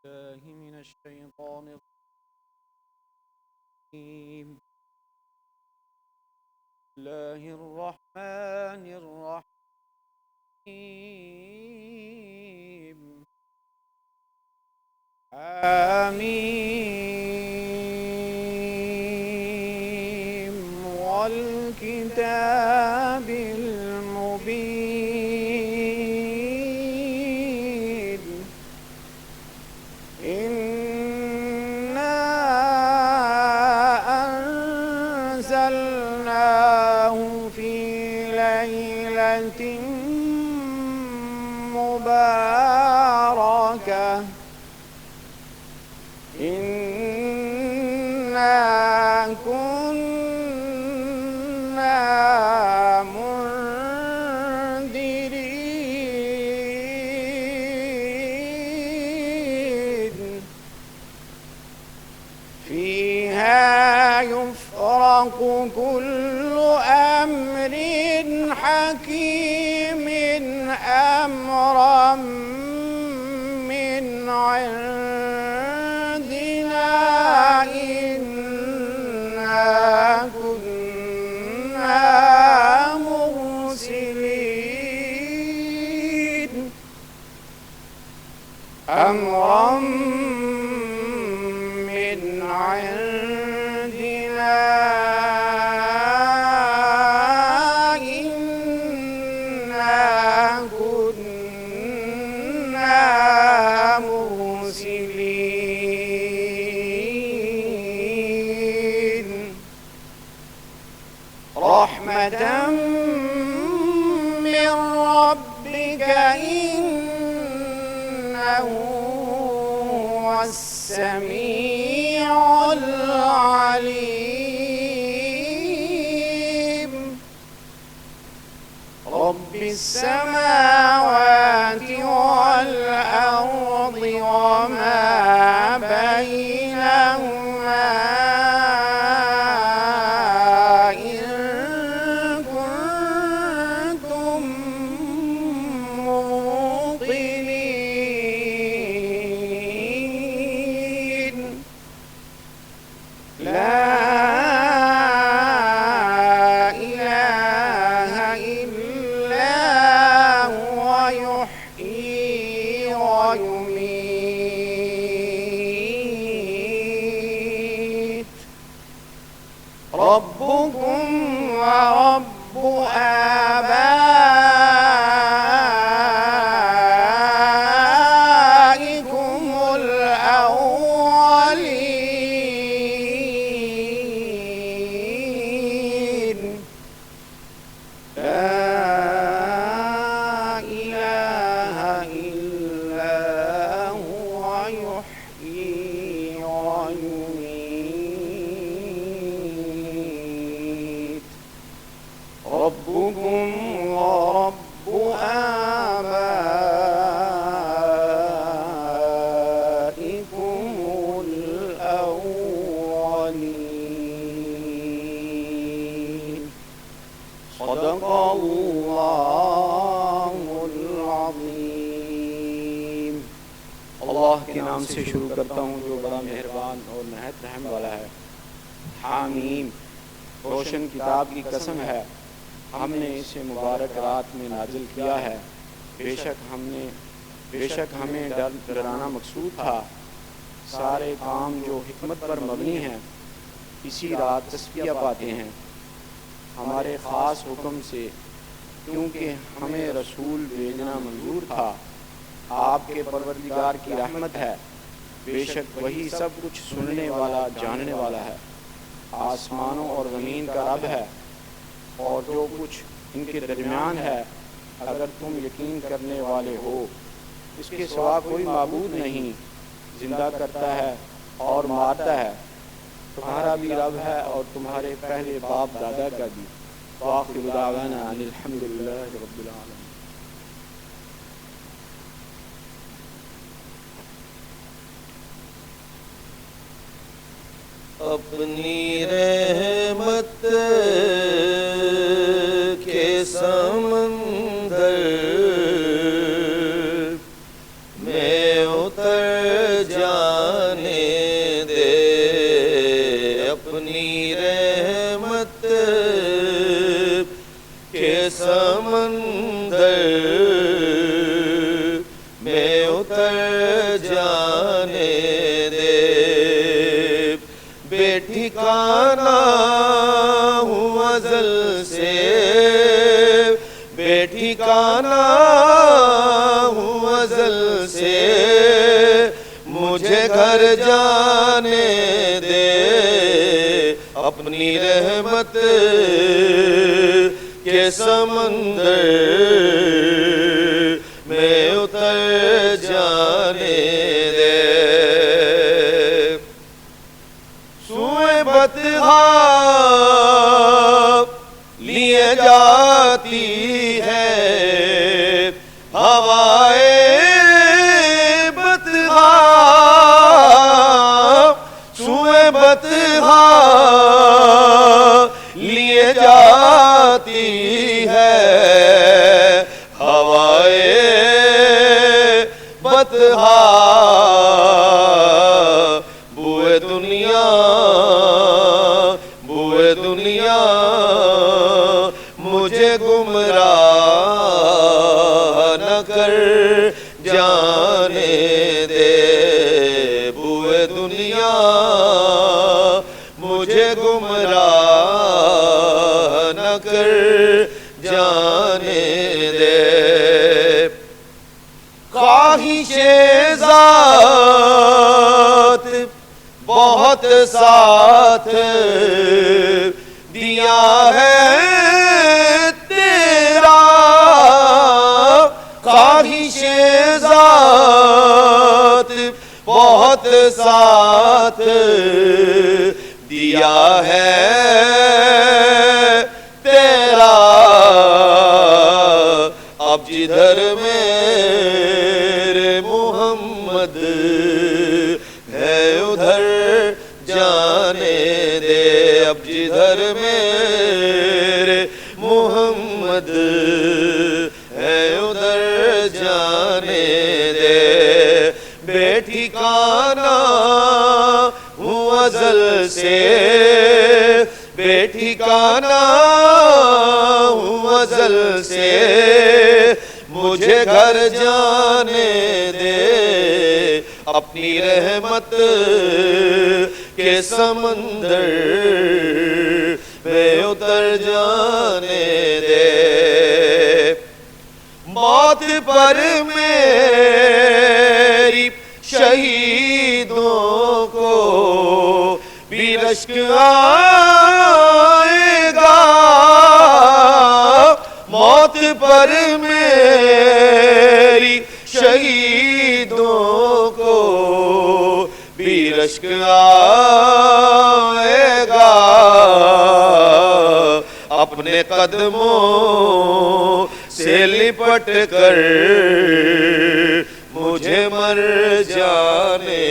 بالله من الشيطان الرجيم. بسم الله الرحمن الرحيم. آمين والكتاب المبين. إنا أنزلناه في ليلة مباركة. إنا كنا منذرين. فيها يفرق كل أمر حكيم أمرا من عندنا. إنا كنا مرسلين أمرا من عندنا. إنا كنا مرسلين رحمة من ربك. إنه هو السميع العليم. رب السماوات والأرض وما بينهما إن كنتم موقنين. لا إله إلا هو يحيي ويميت. ربكم ورب آبائكم الأولين. لا إله إلا هو يحيي ويميت. ربكم ورب آبائكم الأولين. صدق اللہ العظیم. اللہ کے نام سے شروع کرتا ہوں جو بڑا مہربان اور نہایت رحم والا ہے. حامیم. روشن کتاب کی قسم ہے ہم نے اسے مبارک رات میں نازل کیا ہے. بے شک ہمیں ڈرانا مقصود تھا. سارے کام جو حکمت پر مبنی ہیں اسی رات تصفیہ پاتے ہیں ہمارے خاص حکم سے، کیونکہ ہمیں رسول بھیجنا منظور تھا. آپ کے پروردگار کی رحمت ہے، بے شک وہی سب کچھ سننے والا جاننے والا ہے. آسمانوں اور زمین کا رب ہے اور جو کچھ ان کے درمیان ہے. اگر تم یقین کرنے والے ہو اس کے سوا کوئی معبود نہیں. زندہ کرتا ہے اور مارتا ہے. تمہارا بھی رب ہے اور تمہارے پہلے باپ دادا کا بھی. وآخر دعوانا ان الحمد للہ رب العالمین. اپنی رحمت کے سمندر میں اتر جا جانے دے بے ٹھکانہ ہوں ازل سے بے ٹھکانہ ہوں ازل سے مجھے گھر جانے دے اپنی رحمت کے سمندر میں اتر جانے دے سوئے بطحا لیے جاتی ہے ہوائے بطحا سوئے بطحا لیے جاتی ہے ہوائے بطحا بوئے دنیا مجھے گمراہ نہ کر جانے دے بوئے دنیا مجھے گمراہ نہ کر جانے دے خواہش ذات بہت ساتھ دیا ہے تیرا خواہش ذات بہت ساتھ دیا ہے تیرا اب جدھر میرے محمد ہے ادھر جانے دے اب جدھر میرے محمد ہے ادھر جانے دے بے ٹھکانہ ہوں ازل سے بے ٹھکانہ ہوں ازل سے مجھے گھر جانے دے اپنی رحمت کے سمندر میں اتر جانے دے موت پر میری شہیدوں کو بھی رشک آئے گا موت پر میری شہیدوں کو بھی رشک آئے گا اپنے قدموں سے لپٹ کر مجھے مر جانے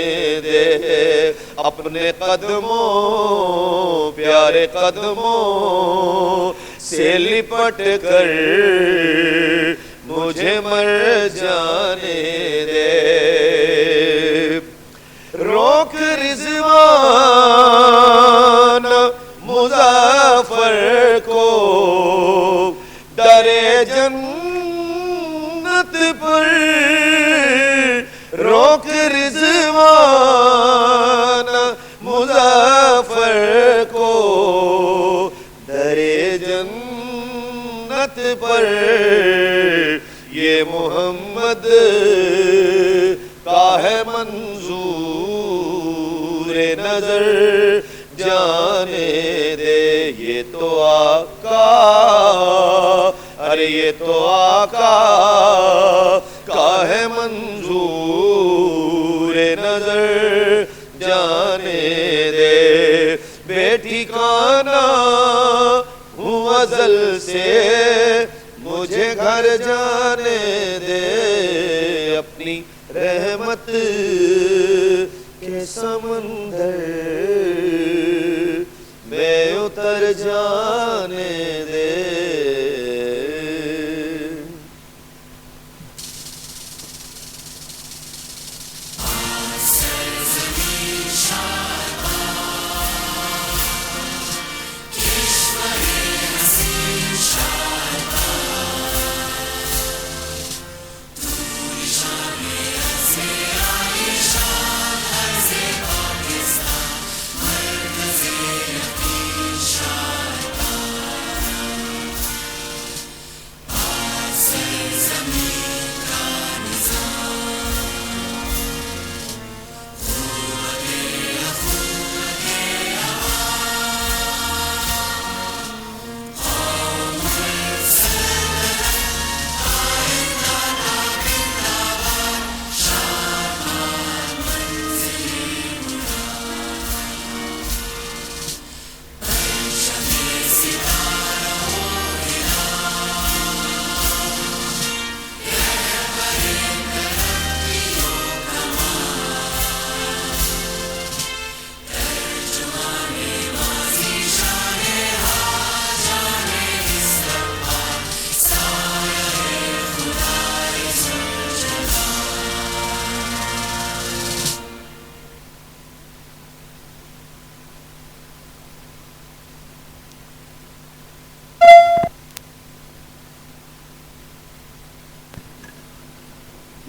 دے اپنے قدموں پیارے قدموں سے لپٹ کر مجھے مر جانے دے روک رضوان مظفر کو درے جنت پر روک رضوان مظفر کو درے جنت پر یہ محمد کا ہے منظور نظر جانے دے یہ تو آقا ارے یہ تو آقا کا ہے منظور نظر جانے دے بے ٹھکانہ ہوں ازل سے مجھے گھر جانے دے اپنی رحمت کے سمندر میں اتر جانے دے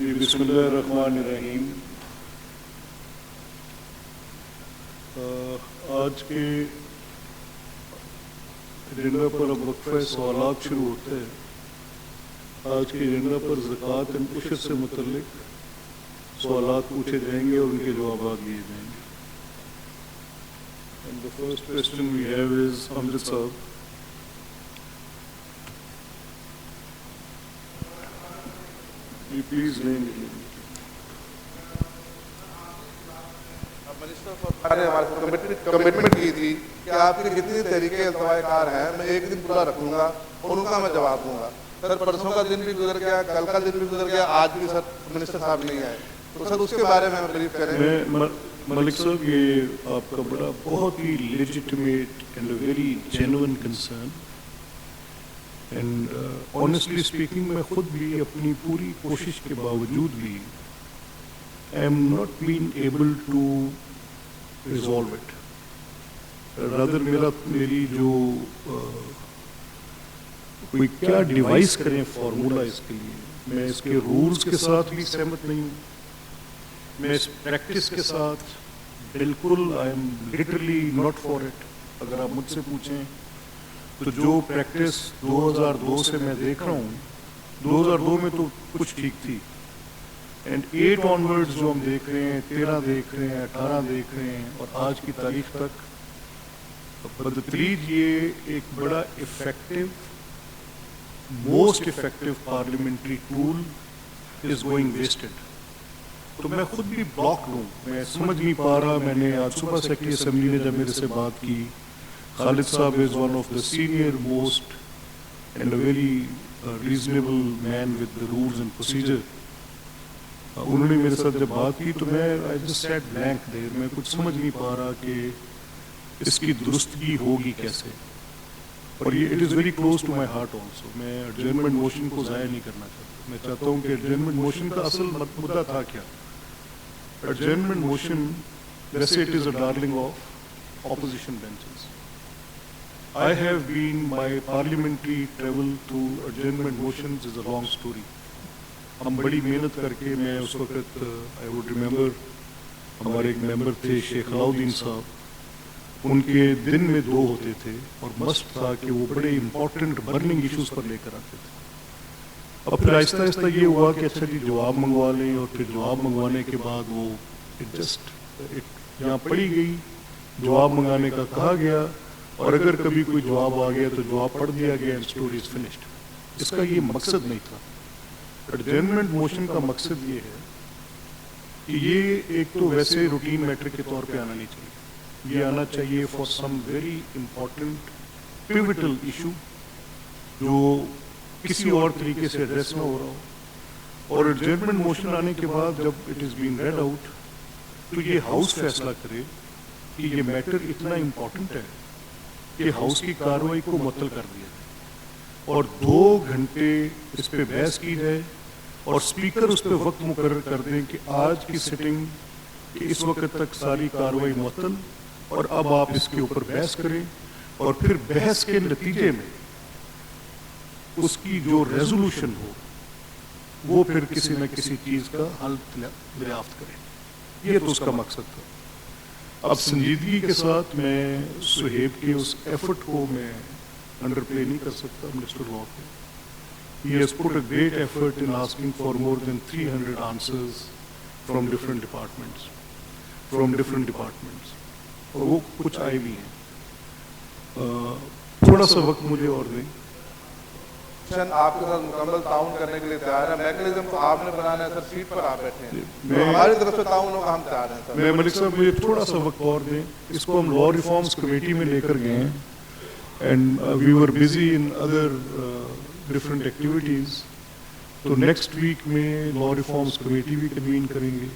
جی بسم اللہ الرحمن الرحیم. آج کے ایجنڈا پر اب وقفہ سوالات شروع ہوتے ہیں. آج کے ایجنڈا پر زکوٰۃ اینڈ عشر سے متعلق سوالات پوچھے جائیں گے اور ان کے جوابات دیے جائیں گے. And the first question we have is Amrit Sahab. Please name it. نے ہمارے کمٹمنٹ کی تھی کہ آپ کے جتنے طریقے التواء کار ہیں میں ایک دن پورا رکھوں گا اور ان کا میں جواب دوں گا. سر پرسوں کا دن بھی گزر گیا, کل کا دن بھی گزر گیا, آج بھی سر منسٹر صاحب نہیں آئے, تو سر اس کے بارے میں بریف کریں. ملک صاحب یہ آپ کا بڑا بہت ہی legitimate and a very genuine concern, and honestly speaking میں خود بھی اپنی پوری کوشش کے باوجود بھی I am not been able to resolve it. Rather میری جو کوئی کیا ڈیوائس کریں فارمولا اس کے لیے, میں اس کے رولز کے ساتھ بھی سہمت نہیں ہوں, میں اس پریکٹس کے ساتھ بالکل I am literally not for it. اگر آپ مجھ سے پوچھیں تو جو پریکٹس 2002 سے میں دیکھ رہا ہوں, 2002 میں تو کچھ ٹھیک تھی, اینڈ 8 آنورڈز جو ہم دیکھ رہے ہیں, 13 دیکھ رہے ہیں, 18 دیکھ رہے ہیں, اور آج کی تاریخ تک بدتریج یہ ایک بڑا effective, most effective parliamentary tool is going wasted. تو میں خود بھی بلاک ہوں, میں سمجھ نہیں پا رہا. میں نے آج صبح سیکرٹری اسمبلی نے جب میرے سے بات کی, Khalid Sahab is one of the senior most and a very reasonable man with the rules and procedure. انہوں نے میرے ساتھ جب بات کی تو میں I just sat blank there, میں کچھ سمجھ نہیں پا رہا کہ اس کی درستگی ہوگی کیسے. اور یہ it is very close to my heart also. میں ایڈجرنمنٹ موشن کو ضائع نہیں کرنا چاہتا. میں چاہتا ہوں کہ ایڈجرنمنٹ موشن کا اصل مدعا تھا کیا. ایڈجرنمنٹ موشن ویسے it is a darling of opposition benches. I have been, my parliamentary travel to adjournment motions is a long story. ہم بڑی محنت کر کے, میں اس وقت I would remember ہمارے ایک ممبر تھے شیخ علاؤدین صاحب, ان کے دن میں 2 ہوتے تھے اور مسٹ تھا کہ وہ بڑے امپورٹنٹ برننگ ایشوز پر لے کر آتے تھے. اب پھر آہستہ آہستہ یہ ہوا کہ اچھا جی جواب منگوا لیں, اور پھر جواب منگوانے کے بعد وہ یہاں پڑھی گئی, جواب منگانے کا کہا گیا, اور اگر کبھی کوئی جواب آ گیا تو جواب پڑھ دیا گیا اینڈ اسٹوری از فنشڈ. اس کا یہ مقصد نہیں تھا. ایڈجرنمنٹ موشن کا مقصد یہ ہے کہ یہ ایک تو ویسے روٹین میٹر کے طور پہ آنا نہیں چاہیے, یہ آنا چاہیے for some very important pivotal issue جو کسی اور طریقے سے ایڈریس نہ ہو رہا ہو. اور ایڈجرنمنٹ موشن آنے کے بعد جب it is been read out تو یہ ہاؤس فیصلہ کرے کہ یہ میٹر اتنا امپورٹنٹ ہے کہ ہاؤس کی کارروائی کو معطل کر دیا جائے اور 2 گھنٹے اس پہ بحث کی جائے, اور اسپیکر اس پہ وقت مقرر کر دیں کہ آج کی سٹنگ کہ اس وقت تک ساری کارروائی معطل, اور اب آپ اس کے اوپر بحث کریں, اور پھر بحث کے نتیجے میں اس کی جو ریزولوشن ہو وہ پھر کسی نہ کسی چیز کا حل دریافت کریں. یہ تو اس کا مقصد تھا. اب سنجیدگی کے ساتھ میں صہیب کے اس ایفرٹ کو میں انڈر پلے نہیں کر سکتا. منسٹر لا کے he has put a great effort in asking for more than 300 answers from different departments, اور وہ کچھ آئے بھی ہیں. تھوڑا سا وقت مجھے اور دیں. آپ کے ساتھ مکمل تعاون کرنے کے لیے تیار ہے. میکنزم کو آپ نے بنانا ہے سر, سیٹ پر آپ بیٹھے ہیں, ہماری طرف سے تعاون ہوگا, ہم تیار ہیں سر. میں ملک صاحب مجھے تھوڑا سا وقت اور دیں. اس کو ہم لا ریفارمز کمیٹی میں لے کر گئے ہیں, and we were busy in other different activities. تو نیکسٹ ویک میں لا ریفارمز کمیٹی بھی کنوین کریں گے,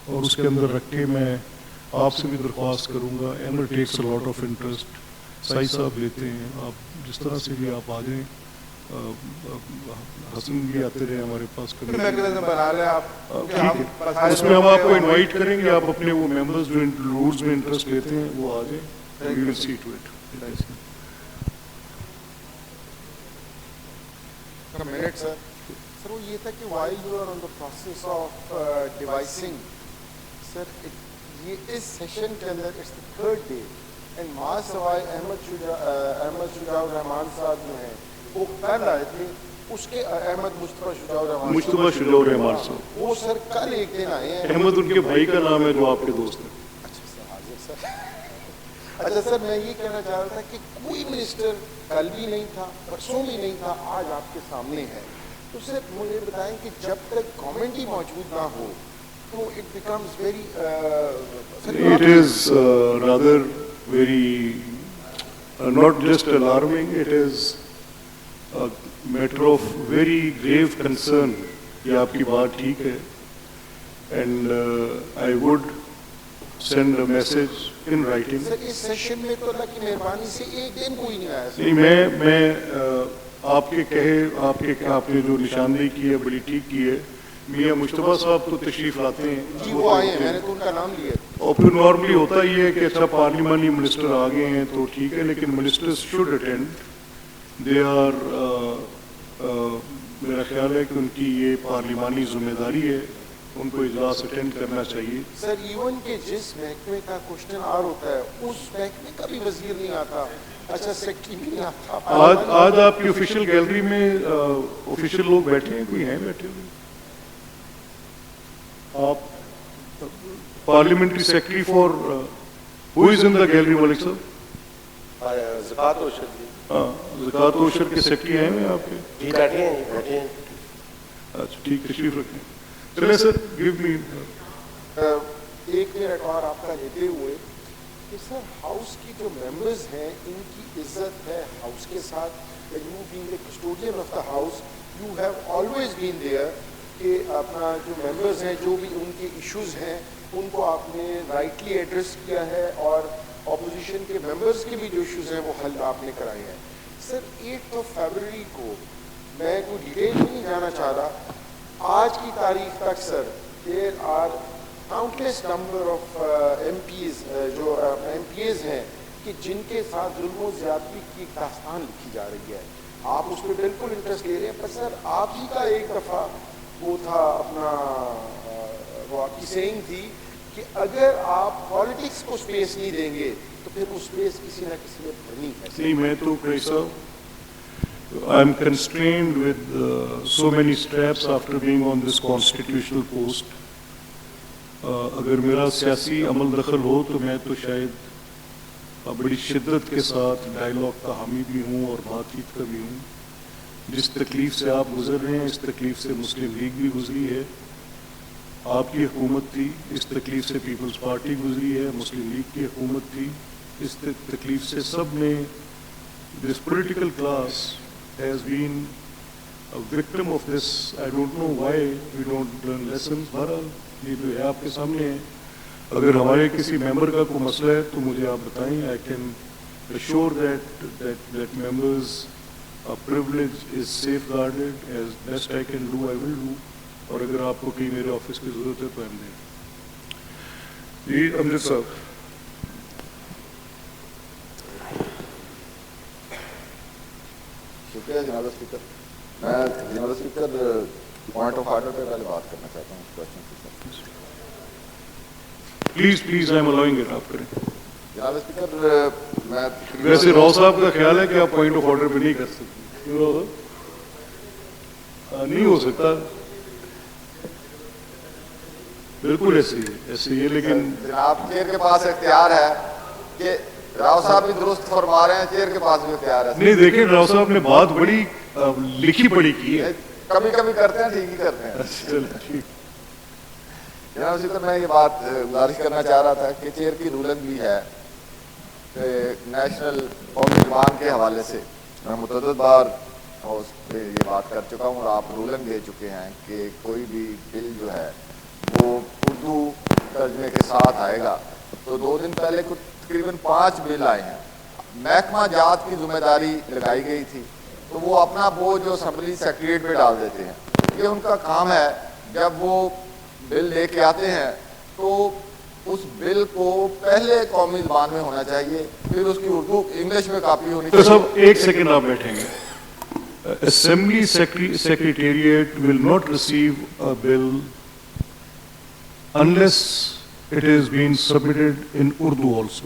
اور اس کے اندر رکھ کے میں آپ سے بھی درخواست کروں گا. ایمر takes a lot of interest. Sai صاحب لیتے ہیں, آپ جس طرح سے بھی آپ آ جائیں. حسن بھی آتے رہے ہمارے پاس. بنا لیں آپ, اس میں ہم آپ کو انوائٹ کریں گے. آپ اپنے وہ ممبرز جو رولز میں انٹرسٹ لیتے ہیں وہ آ جائیں. We will see to it. Minute sir. Sir وہ یہ تھا کہ while you are on the process of devising, سر یہ اس سیشن کے اندر it's the third day and ماں سوائے احمد شجاع الرحمان صاحب جو ہیں وہ کل آئے تھے, اس کے احمد مصطفیٰ شجاع الرحمان صاحب وہ سر کل ایک دن آئے ہیں. احمد ان کے بھائی کا نام ہے جو آپ کے دوست ہیں. اچھا سر حاضر سر. اچھا سر میں یہ کہنا چاہ رہا تھا کہ کوئی منسٹر کل بھی نہیں تھا, پرسوں بھی نہیں تھا, آج آپ کے سامنے ہے. تو سر مجھے بتائیں کہ جب تک گورنمنٹ ہی موجود نہ ہو تو it becomes very It is rather very not just alarming, it is a matter of very grave concern. یہ آپ کی بات ٹھیک ہے, and I would send a message in writing. Sir اس سیشن میں تو اللہ کی مہربانی سے ایک دن کوئی نہیں آیا. نہیں, میں آپ کے کہے آپ نے جو نشاندہی کی ہے بڑی ٹھیک کی ہے. میاں مشتبہ صاحب تو تشریف لاتے ہیں, جی وہ آئے ہیں, میں نے تو ان کا نام لیا. اور پھر نارملی ہوتا یہ ہے کہ اچھا پارلیمانی منسٹر آ گئے ہیں تو ٹھیک ہے, لیکن ministers should attend. They are میرا خیال ہے کہ ان کی یہ پارلیمانی ذمہ داری ہے, ان کو اجلاس اٹینڈ کرنا چاہیے. سر ایون کہ جس محکمے کا کوشچن آر ہوتا ہے اس محکمے کا بھی وزیر نہیں آتا, اچھا سیکٹری بھی نہیں آتا. آج آپ کی آفیشیل گیلری میں آفیشیل لوگ بیٹھے ہیں, کوئی ہیں بیٹھے ہوئے؟ آپ parliamentary secretary for who is in the gallery Malik صاحب؟ زکوٰۃ و عشر. ہاں, زکوٰۃ و عشر کے سیکرٹری ہیں آپ کے؟ جی بیٹھے ہیں. اچھا ٹھیک, تشریف رکھیں. چلیں سر, گیو می ایک منٹ اور آپ کا لیتے ہوئے کہ سر ہاؤس کی جو ممبرز ہیں ان کی عزت ہے ہاؤس کے ساتھ. You being a custodian of the house you have always been there کہ اپنا جو ممبرز ہیں جو بھی ان کے ایشوز ہیں ان کو آپ نے رائٹلی ایڈریس کیا ہے, اور اپوزیشن کے ممبرز کے بھی جو ایشوز ہیں وہ حل آپ نے کرائے ہیں. سر 8 فیبروری کو میں کوئی ڈیٹیل نہیں جانا چاہ رہا, آج کی تاریخ تک sir there are countless number of MPs ہیں کہ جن کے ساتھ ظلم و زیادتی کی داستان لکھی جا رہی ہے. آپ اس پہ بالکل انٹرسٹ لے رہے ہیں, پر سر آپ ہی کا ایک دفعہ وہ تھا اپنا وہ آپ کی سینگ تھی کہ اگر آپ پالیٹکس کو سپیس نہیں دیں گے تو پھر وہ سپیس کسی نہ کسی نے بھرنی ہے. نہیں, میں تو قریشی صاحب I am constrained with so many straps after being on this constitutional post. اگر میرا سیاسی عمل دخل ہو تو میں تو شاید بڑی شدت کے ساتھ ڈائیلاگ کا حامی بھی ہوں اور بات چیت کا بھی ہوں. جس تکلیف سے آپ گزر رہے ہیں اس تکلیف سے مسلم لیگ بھی گزری ہے, آپ کی حکومت تھی, اس تکلیف سے پیپلز پارٹی گزری ہے, مسلم لیگ کی حکومت تھی, اس تکلیف سے سب نے. This political class has been a victim of this. I don't know why we don't learn lessons. بہرحال یہ جو ہے آپ کے سامنے ہے. اگر ہمارے کسی ممبر کا کوئی مسئلہ ہے تو مجھے آپ بتائیں. I can assure that members' privilege is safeguarded. As best I can do, I will do. اور اگر آپ کو کہیں میرے آفس کی ضرورت ہے تو ہم دیں. جی امجد صاحب. شکریہ جناب اسپیکر. میں جناب اسپیکر پوائنٹ آف آرڈر پہ پہلے بات کرنا چاہتا ہوں کوشچن سے. Please I am allowing it, آپ کریں. جناب اسپیکر میں ویسے راؤ صاحب کا خیال ہے کہ آپ پوائنٹ آف آرڈر پہ نہیں کر سکتے. کیوں راؤ صاحب؟ نہیں ہو سکتا, بالکل ایسے ہی ہے. لیکن جناب چیئر کے پاس اختیار ہے کہ راؤ صاحب بھی درست فرما رہے ہیں, چیئر کے پاس بھی اختیار ہے. نہیں دیکھیں, راؤ صاحب نے بات بڑی لکھی پڑھی کی ہے. کبھی کبھی کرتے ہیں, ٹھیک ہی کرتے ہیں. جناب اسپیکر میں یہ بات گزارش کرنا چاہ رہا تھا کہ چیئر کی رولنگ بھی ہے نیشنل قومی زبان کے حوالے سے. میں متعدد بار اس پہ یہ بات کر چکا ہوں اور آپ رولنگ دے چکے ہیں کہ کوئی بھی بل جو ہے وہ اردو ترجمے کے ساتھ آئے گا. تو 2 دن پہلے کچھ تقریباً 5 بل آئے ہیں. محکمہ جات کی ذمہ داری لگائی گئی تھی تو وہ اپنا بوجھ اسمبلی سیکریٹریٹ پہ ڈال دیتے ہیں. یہ ان کا کام ہے. جب وہ بل لے کے آتے ہیں تو اس بل کو پہلے قومی زبان میں ہونا چاہیے, پھر اس کی اردو انگلش میں کاپی ہونی چاہیے. تو سب ایک سیکنڈ آپ بیٹھیں گے. Assembly Secretariat will not receive a bill unless it has been submitted in Urdu also.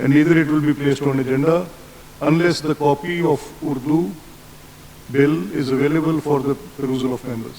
And neither it will be placed on agenda unless the copy of Urdu bill is available for the perusal of members.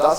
10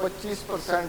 25%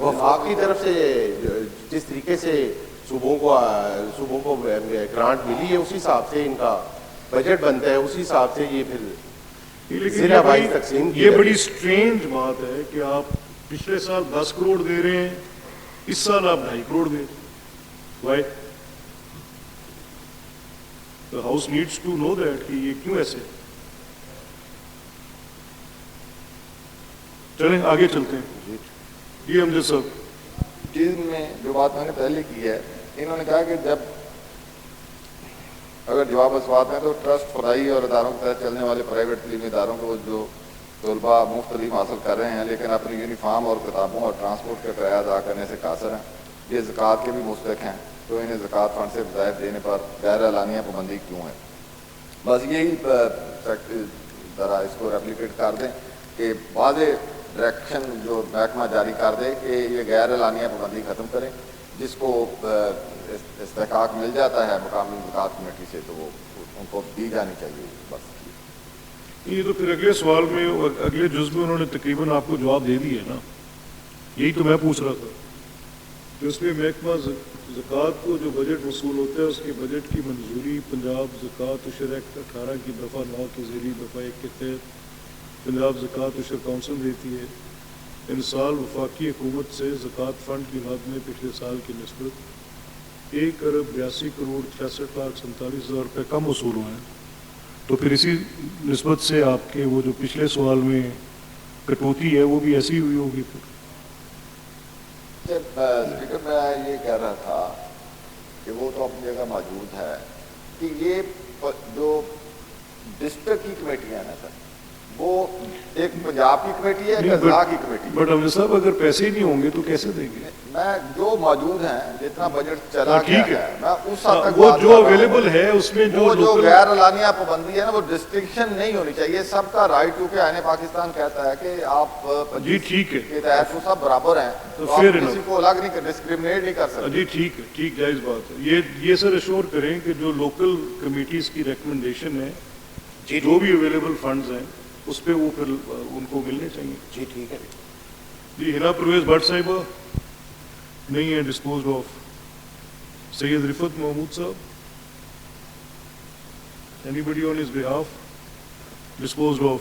وفاق کی طرف سے جس طریقے سے صوبوں کو grant ملی ہے اسی حساب سے ان کا بجٹ بنتا ہے, اسی حساب سے یہ پھر ضلع وائز تقسیم کی. یہ بڑی اسٹرینج بات ہے کہ آپ پچھلے سال 10 کروڑ دے رہے ہیں, اس سال آپ 2.5 کروڑ دے رہے ہیں. Y? The house needs to know that کہ یہ کیوں ایسے. چلیں آگے چلتے ہیں. جی امجد صاحب. چیز میں جو بات میں نے پہلے کی ہے, انہوں نے کہا کہ جب اگر جواب اسوات میں تو ٹرسٹ فضائی اور اداروں کے تحت چلنے والے پرائیویٹ تعلیمی اداروں کو جو طلباء مفت تعلیم حاصل کر رہے ہیں لیکن اپنی یونیفارم اور کتابوں اور ٹرانسپورٹ کا کرایہ ادا کرنے سے قاصر ہیں, یہ زکوٰۃ کے بھی مستحق ہیں, تو انہیں زکوٰۃ فنڈ سے وظائف دینے پر غیر اعلانیہ پابندی کیوں ہے؟ بس یہی ذرا اس کو ریپلیکیٹ کر دیں کہ واضح ڈائریکشن جو محکمہ جاری کر دے کہ یہ غیر اعلانیہ پابندی ختم کریں, جس کو استحقاق مل جاتا ہے مقامی زکوٰۃ کمیٹی سے تو وہ ان کو دی جانی چاہیے. بس یہ تو پھر اگلے سوال میں اگلے جز میں انہوں نے تقریباً آپ کو جواب دے دیا ہے نا, یہی تو میں پوچھ رہا تھا کہ اس میں محکمہ زکوٰۃ کو جو بجٹ وصول ہوتا ہے اس کے بجٹ کی منظوری پنجاب زکوٰۃ عشر ایکٹ 18 کی دفعہ 9 کی ذیلی دفعہ 1 کے تحت پنجاب زکوٰۃ عشر کونسل دیتی ہے. ان سال وفاقی حکومت سے زکوٰۃ فنڈ کی مد میں پچھلے سال کی نسبت 1,82,66,47,000 روپے کم وصول ہوئے ہیں, تو پھر اسی نسبت سے آپ کے وہ جو پچھلے سوال میں کٹوتی ہے وہ بھی ایسی ہوئی ہوگی. پھر اسپیکر میں یہ کہہ رہا تھا کہ وہ تو اپنی جگہ موجود ہے کہ یہ جو ڈسٹرکٹ کی کمیٹیاں ہیں سر وہ ایک پنجاب کی کمیٹی ہے, ایک اضلاع کی کمیٹی ہے. بٹ امجد صاحب اگر پیسے ہی نہیں ہوں گے تو کیسے دیں گے؟ میں جو موجود ہیں جتنا بجٹ چلا گیا ہے میں اس حد تک وہ جو اویلیبل ہے اس میں جو غیر اعلانیہ پابندی ہے نا وہ ڈسٹنکشن نہیں ہونی چاہیے. سب کا رائٹ, کیونکہ آئین پاکستان کہتا ہے کہ آپ جی ٹھیک ہے کے تحت وہ سب برابر ہیں, تو آپ کسی کو الگ نہیں ڈسکریمنیٹ نہیں کر سکتے. جی ٹھیک ہے, ٹھیک جائز بات ہے. یہ سر ایشور کریں کہ جو لوکل کمیٹیز کی ریکمنڈیشن ہے جو بھی اویلیبل فنڈز ہیں اس پہ وہ پھر ان کو ملنے چاہیے. جی ٹھیک ہے. جی ہنا پرویز بٹ صاحبہ نہیں ہے disposed of. Syed Rifat Mahmood Sahab, anybody on his behalf, disposed of.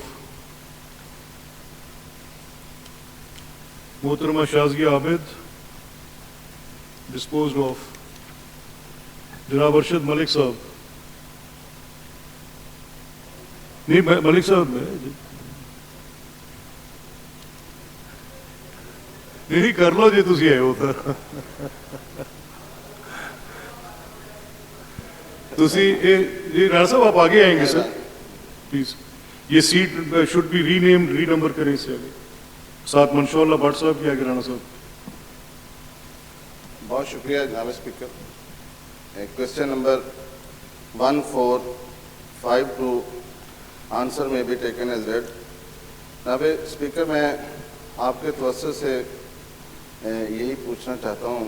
محترمہ شازیہ عابد, ڈسپوزڈ آف. جناب ارشد ملک صاحب, نہیں ملک صاحب نہیں کر لو جی تھی آئے ہو رانا صاحب آپ آگے آئیں گے سر پلیز. یہ seat should be rename, renumber کریں اس سے آگے. ساتھ منشاء اللہ بٹ صاحب کی آگے رانا صاحب. بہت شکریہ جناب اسپیکر. کوشچن نمبر 1452 آنسر میں بھی ٹیکن ایز ریڈ. جناب اسپیکر میں آپ کے توسط سے یہی پوچھنا چاہتا ہوں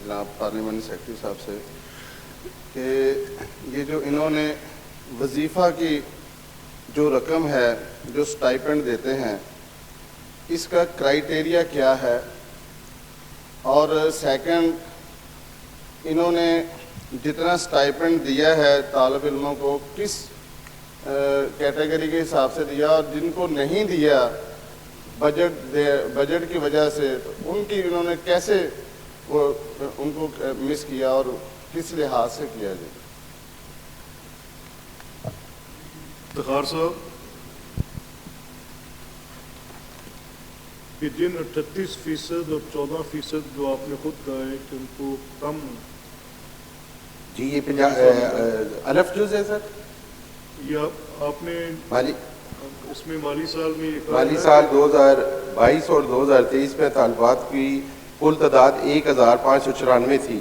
جناب پارلیمنٹ سیکرٹری صاحب سے کہ یہ جو انہوں نے وظیفہ کی جو رقم ہے جو سٹائپنڈ دیتے ہیں اس کا کرائیٹیریا کیا ہے, اور سیکنڈ انہوں نے جتنا سٹائپنڈ دیا ہے طالب علموں کو کس کیٹیگری کے حساب سے دیا, اور جن کو نہیں دیا بجٹ کی وجہ سے ان کی انہوں نے کیسے ان کو مس کیا اور کس لحاظ سے کیا جائے؟ افتخار صاحب, کہ جن 38% اور 14% جو آپ نے خود کہا ہے کہ ان کو کم, جی یہ الف جز ہے سر, یہ آپ نے اس میں مالی سال میں مالی سال 2022 اور 2023 میں طالبات کی کل تعداد 1594 تھی,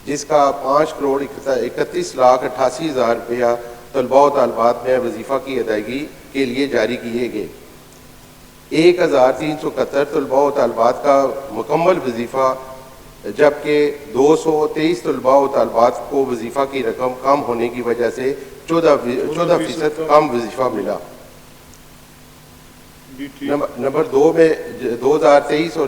جس کا 5,31,88,000 روپیہ طلباء و طالبات میں وظیفہ کی ادائیگی کے لیے جاری کیے گئے. 1,371 طلباء و طالبات کا مکمل وظیفہ, جبکہ 223 طلباء و طالبات کو وظیفہ کی رقم کم ہونے کی وجہ سے 14% کم وظیفہ ملا. نمبر 2 میں 2023 اور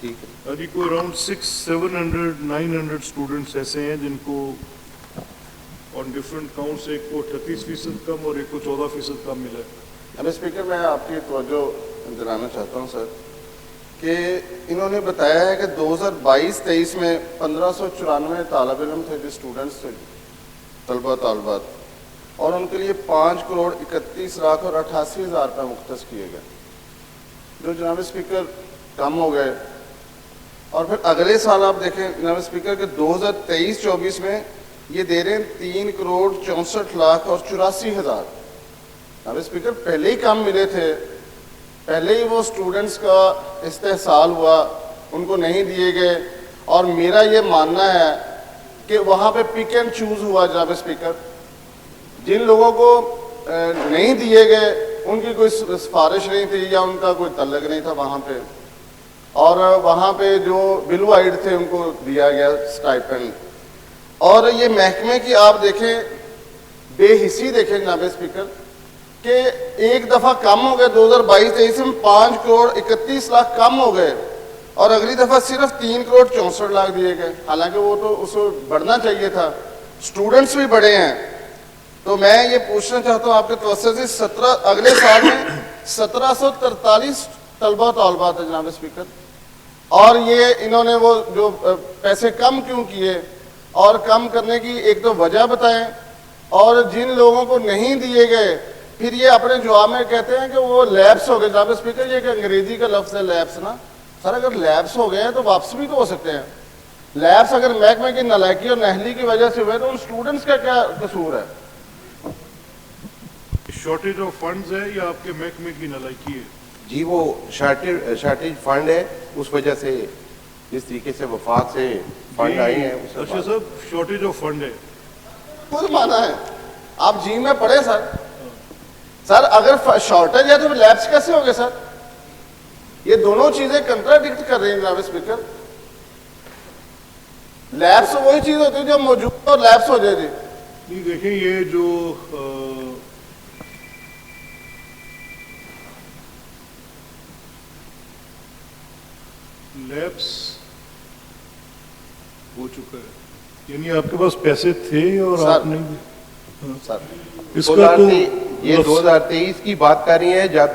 ٹھیک ہے. ابھی کوئی اراؤنڈ 600-700-900 اسٹوڈنٹس ایسے ہیں جن کو آن ڈفرینٹ کاؤنٹس ایک کو 38% کم اور ایک کو 14% کم ملا ہے. جناب اسپیکر میں آپ کی توجہ دلانا چاہتا ہوں سر کہ انہوں نے بتایا ہے کہ 2022-23 میں 1594 طالب علم تھے جو اسٹوڈنٹس تھے طلبہ طالبات اور ان کے لیے 5,31,38,000 روپے مختص کیے گئے جو جناب اسپیکر کم ہو گئے. اور پھر اگلے سال آپ دیکھیں جناب اسپیکر کہ 2023-24 میں یہ دے رہے ہیں 3,64,84,000. جناب اسپیکر پہلے ہی کم ملے تھے, پہلے ہی وہ اسٹوڈنٹس کا استحصال ہوا, ان کو نہیں دیے گئے. اور میرا یہ ماننا ہے کہ وہاں پہ پک اینڈ چوز ہوا جناب اسپیکر. جن لوگوں کو نہیں دیے گئے ان کی کوئی سفارش نہیں تھی یا ان کا کوئی تعلق نہیں تھا وہاں پہ, اور وہاں پہ جو بلو آئیڈ تھے ان کو دیا گیا اسٹائپنڈ. اور یہ محکمے کی آپ دیکھیں بے حسی دیکھیں جناب اسپیکر کہ ایک دفعہ کم ہو گئے 2022-23 میں 5,31,00,000 کم ہو گئے اور اگلی دفعہ صرف 3,64,00,000 دیے گئے, حالانکہ وہ تو اس کو بڑھنا چاہیے تھا. اسٹوڈنٹس بھی بڑے ہیں. تو میں یہ پوچھنا چاہتا ہوں آپ کے توسط سے اگلے سال میں 1,743 طلبہ طالبات ہیں جناب اسپیکر. اور یہ انہوں نے وہ جو پیسے کم کیوں کیے اور کم کرنے کی ایک تو وجہ بتائیں, اور جن لوگوں کو نہیں دیے گئے پھر یہ اپنے جواب میں کہتے ہیں کہ وہ لیپس ہو گئے. جناب اسپیکر یہ کہ انگریزی کا لفظ ہے لیپس نا سر, اگر لیپس ہو گئے ہیں تو واپس بھی تو ہو سکتے ہیں. لیپس اگر محکمے کی نالائکی اور نہلی کی وجہ سے ہوئے تو ان اسٹوڈنٹس کا کیا قصور ہے؟ شارٹیج آف فنڈز ہے یا آپ کے محکمے کی نالائکی ہے؟ جی وہ شارٹیج فنڈ ہے, اس وجہ سے جس طریقے سے وفاق سے فنڈ آئے ہیں. اچھا صاحب شارٹیج آف فنڈ ہے, خود مانا ہے آپ جی میں پڑھے سر. سر اگر شارٹیج ہے تو لیپس کیسے ہو گئے سر؟ یہ دونوں چیزیں کنٹراڈکٹ کر رہی ہیں جناب اسپیکر. لیپس وہی چیز ہوتی ہے جو موجود اور لیپس ہو جائے. جی دیکھیں یہ جو لیپس ہو چکا ہے یعنی آپ کے پاس پیسے تھے اور آپ نے سر اس کا تو یہ 2023 کی بات کر رہی ہیں, جب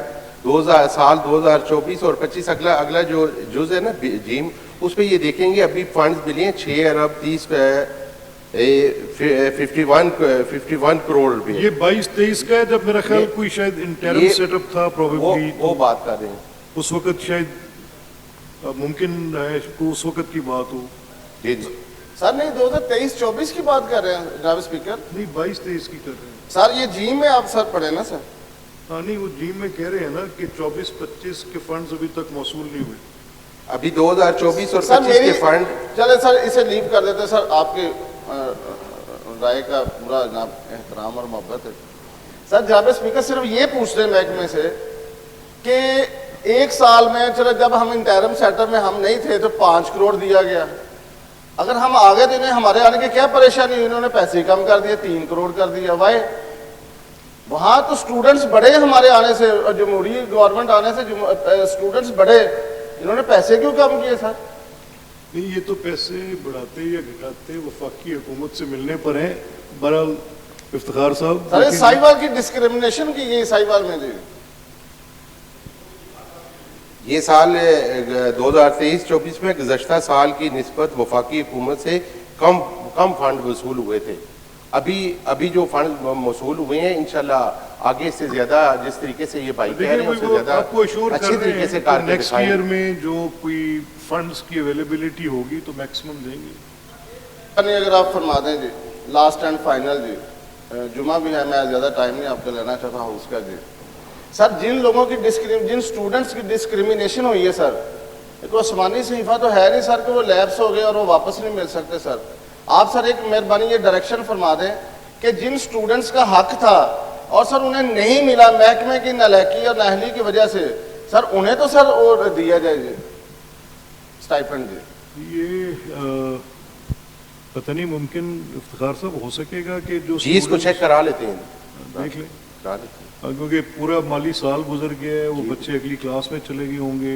سال 2024 اور 25 اگلا جو جز ہے نا جیم, اس پہ یہ دیکھیں گے ابھی فنڈز ملے ہیں 6,51 کروڑ روپے. یہ 22-23 کا ہے جب میرا خیال کوئی شاید انٹرم سیٹ اپ تھا پروبیبلی, وہ بات کر رہے ہیں اس وقت شاید ممکن ہے کہ اس وقت کی بات ہو. جی جی سر نہیں 2023-24 کی بات کر رہے ہیں جناب اسپیکر. نہیں 22-23 کی کر رہے ہیں سر یہ جیم میں آپ سر پڑھے نا سر. ہاں نہیں وہ جیم میں کہہ رہے ہیں نا کہ 24-25 کے فنڈز ابھی تک موصول نہیں ہوئے. ابھی 2024 اور سر 25 کے فنڈ چلے سر اسے لیو کر دیتے سر, آپ کی رائے کا پورا جناب احترام اور محبت ہے. سر جناب اسپیکر صرف یہ پوچھ رہے ہیں محکمے سے کہ ایک سال میں چلو جب ہم انٹرم سیٹر میں ہم نہیں تھے تو 5 کروڑ دیا گیا, اگر ہم آگے دینے ہمارے آنے کی کیا پریشانی ہوئی؟ انہوں نے پیسے کم کر دیے 3 کروڑ کر دیا. وائی وہاں تو اسٹوڈنٹس بڑے ہمارے آنے سے, جمہوری گورنمنٹ آنے سے اسٹوڈنٹس بڑے, انہوں نے پیسے کیوں کم کیے سر؟ نہیں یہ تو پیسے بڑھاتے یا گھٹاتے وفاقی حکومت سے ملنے پر ہیں. بہرحال افتخار صاحب سر ساہیوال کی ڈسکریمنیشن کی گئی ساہیوال میں. جی یہ سال 2023-24 میں گزشتہ سال کی نسبت وفاقی حکومت سے کم فنڈ وصول ہوئے تھے. ابھی جو فنڈ موصول ہوئے ہیں انشاءاللہ آگے سے زیادہ جس طریقے سے یہ بھائی کہہ رہے ہیں اس سے زیادہ اچھی طریقے سے کار کے نیکسٹ ایئر میں جو کوئی فنڈز کی اویلیبلٹی ہوگی تو میکسیمم دیں گے. اگر آپ فرما دیں جی لاسٹ اینڈ فائنل جی, جمعہ بھی ہے, میں زیادہ ٹائم نہیں آپ کا لینا چاہتا ہوں اس کا. جی سر جن لوگوں کی جن اسٹوڈنٹس کی ڈسکریمنیشن ہوئی ہے سر, ایک آسمانی صحیفہ تو ہے نہیں سر کہ وہ لیپس ہو گئے اور وہ واپس نہیں مل سکتے. سر آپ سر ایک مہربانی یہ ڈائریکشن فرما دیں کہ جن اسٹوڈنٹس کا حق تھا اور سر انہیں نہیں ملا محکمے کی نالائکی اور نااہلی کی وجہ سے, سر انہیں تو سر وہ دیا جائے جی اسٹائپنڈ. جی یہ پتہ نہیں ممکن افتخار صاحب ہو سکے گا کہ جو چیز کو چیک کرا لیتے ہیں, دیکھ لیں کیونکہ پورا مالی سال گزر گیا ہے, وہ بچے اگلی کلاس میں چلے گئے ہوں گے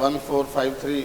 1453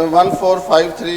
1453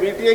VTA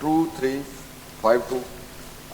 2352,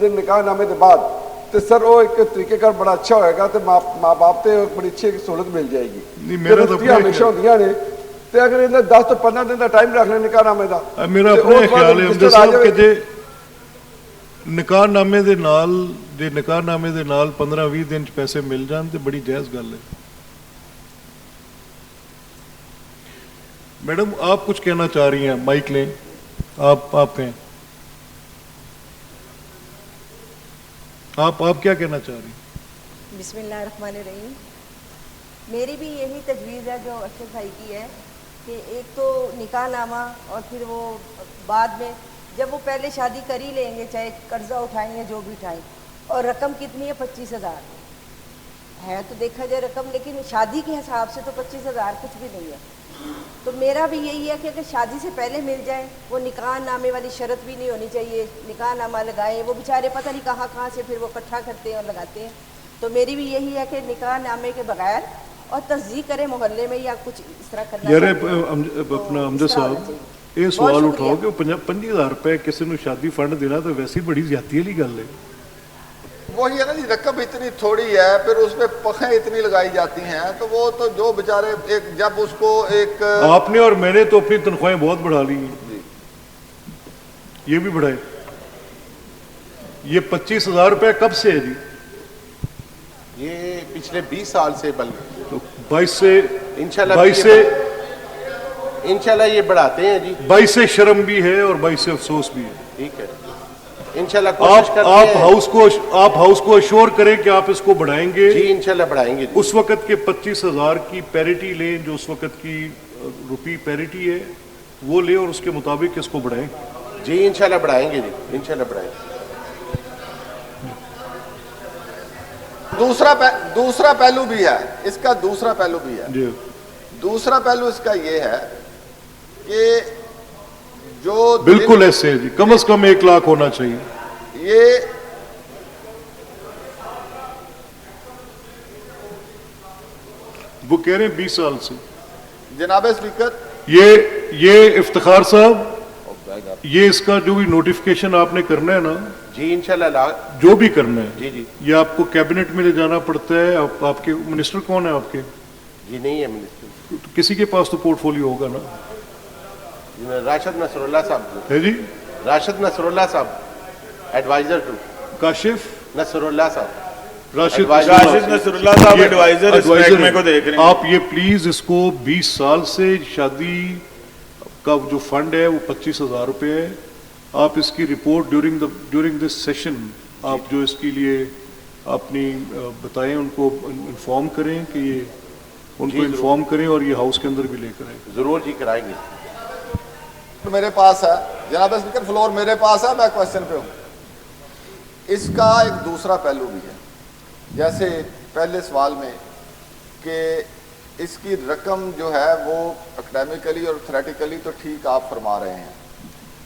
دن نکاح نامے کے بعد تو سر وہ ایک طریقے کا بڑا اچھا ہوئے گا تو ماں باپ تے بڑی اچھی سہولت مل جائے گی. میرا تو ہمیشہ ہوندیاں نے تے اگر انہیں 10 تو 15 دن کا ٹائم رکھ لیں نکاح نامے دا. میرا اپنا خیال ہے امجد صاحب کہ جے نکاح نامے دے نال 15-20 دن پیسے مل جان تے بڑی جائز گل ہے. میڈم آپ کچھ کہنا چاہ رہی ہیں, مائک لیں, آپ کہیں, آپ کیا کہنا چاہ رہی ہیں؟ بسم اللہ الرحمن الرحیم. میری بھی یہی تجویز ہے جو اشرف بھائی کی ہے کہ ایک تو نکاح نامہ اور پھر وہ بعد میں جب وہ پہلے شادی کر ہی لیں گے, چاہے قرضہ اٹھائیں یا جو بھی اٹھائیں, اور رقم کتنی ہے 25,000 ہے تو دیکھا جائے رقم, لیکن شادی کے حساب سے تو 25,000 کچھ بھی نہیں ہے. تو میرا بھی یہی ہے کہ اگر شادی سے پہلے مل جائے, وہ نکاح نامے والی شرط بھی نہیں ہونی چاہیے, نکاح نامہ لگائیں, وہ بیچارے پتہ نہیں کہاں سے پھر وہ اکٹھا کرتے ہیں اور لگاتے ہیں. تو میری بھی یہی ہے کہ نکاح نامے کے بغیر اور تصدیق کرے محلے میں یا کچھ اس طرح کرنا. یار اپنا امجد صاحب یہ سوال اٹھاؤ کہ 25,000 روپے کسی نے شادی فنڈ دینا تو ویسی بڑی زیادتی والی گل ہے. وہی ہے نا جی, رقم اتنی تھوڑی ہے, پھر اس پہ پخیں اتنی لگائی جاتی ہیں, تو وہ تو جو بیچارے ایک جب اس کو ایک آپ نے اور میں نے تو اپنی تنخواہیں بہت بڑھا لی ہیں, یہ بھی بڑھائے. یہ 25,000 روپے کب سے ہے جی؟ یہ پچھلے 20 سال سے, بلکہ تو 22 سے انشاءاللہ یہ بڑھاتے ہیں جی. 22 سے شرم بھی ہے اور 22 سے افسوس بھی ہے. ٹھیک ہے, انشاءاللہ کوشش کرتے ہیں. آپ ہاؤس کو اشور کریں کہ آپ اس کو بڑھائیں گے. جی انشاءاللہ بڑھائیں گے. اس وقت کے 25,000 کی پیریٹی لیں, جو اس وقت کی روپی پیریٹی ہے وہ لیں اور اس کے مطابق اس کو بڑھائیں. جی انشاءاللہ بڑھائیں گے جی, انشاءاللہ بڑھائیں گے. دوسرا پہلو بھی ہے اس کا, دوسرا پہلو بھی ہے جی. دوسرا پہلو اس کا یہ ہے کہ جو بالکل ایسے ہے جی, کم از کم 1 لاکھ ہونا چاہیے. یہ وہ کہہ رہے ہیں 20 سال سے. جناب اسپیکر, یہ افتخار صاحب, یہ اس کا جو بھی نوٹیفکیشن آپ نے کرنا ہے نا, جی انشاءاللہ جو بھی کرنا ہے, جی جی, یہ آپ کو کیبنٹ میں لے جانا پڑتا ہے. آپ کے منسٹر کون ہے آپ کے؟ جی نہیں ہے منسٹر, کسی کے پاس تو پورٹ فولیو ہوگا نا. راشد نصر اللہ صاحب ہے جی, راشد نصر اللہ صاحب, ایڈوائزر ٹو کاشف نصر اللہ صاحب, راشد نصر اللہ صاحب ایڈوائزر اس محکمے کو دیکھ رہے ہیں. آپ یہ پلیز اس کو 20 سال سے شادی کا جو فنڈ ہے وہ 25,000 روپے ہے. آپ اس کی رپورٹ ڈیورنگ دس سیشن آپ جو اس کے لیے اپنی بتائیں, ان کو انفارم کریں کہ یہ ان کو انفارم کریں اور یہ ہاؤس کے اندر بھی لے کر آئیں. ضرور جی کرائیں گے. میرے پاس ہے جناب اسپیکر, فلور میرے پاس ہے, میں کوشچن پہ ہوں. اس کا ایک دوسرا پہلو بھی ہے, جیسے پہلے سوال میں کہ اس کی رقم جو ہے وہ اکیڈیمکلی اور تھریٹیکلی تو ٹھیک آپ فرما رہے ہیں,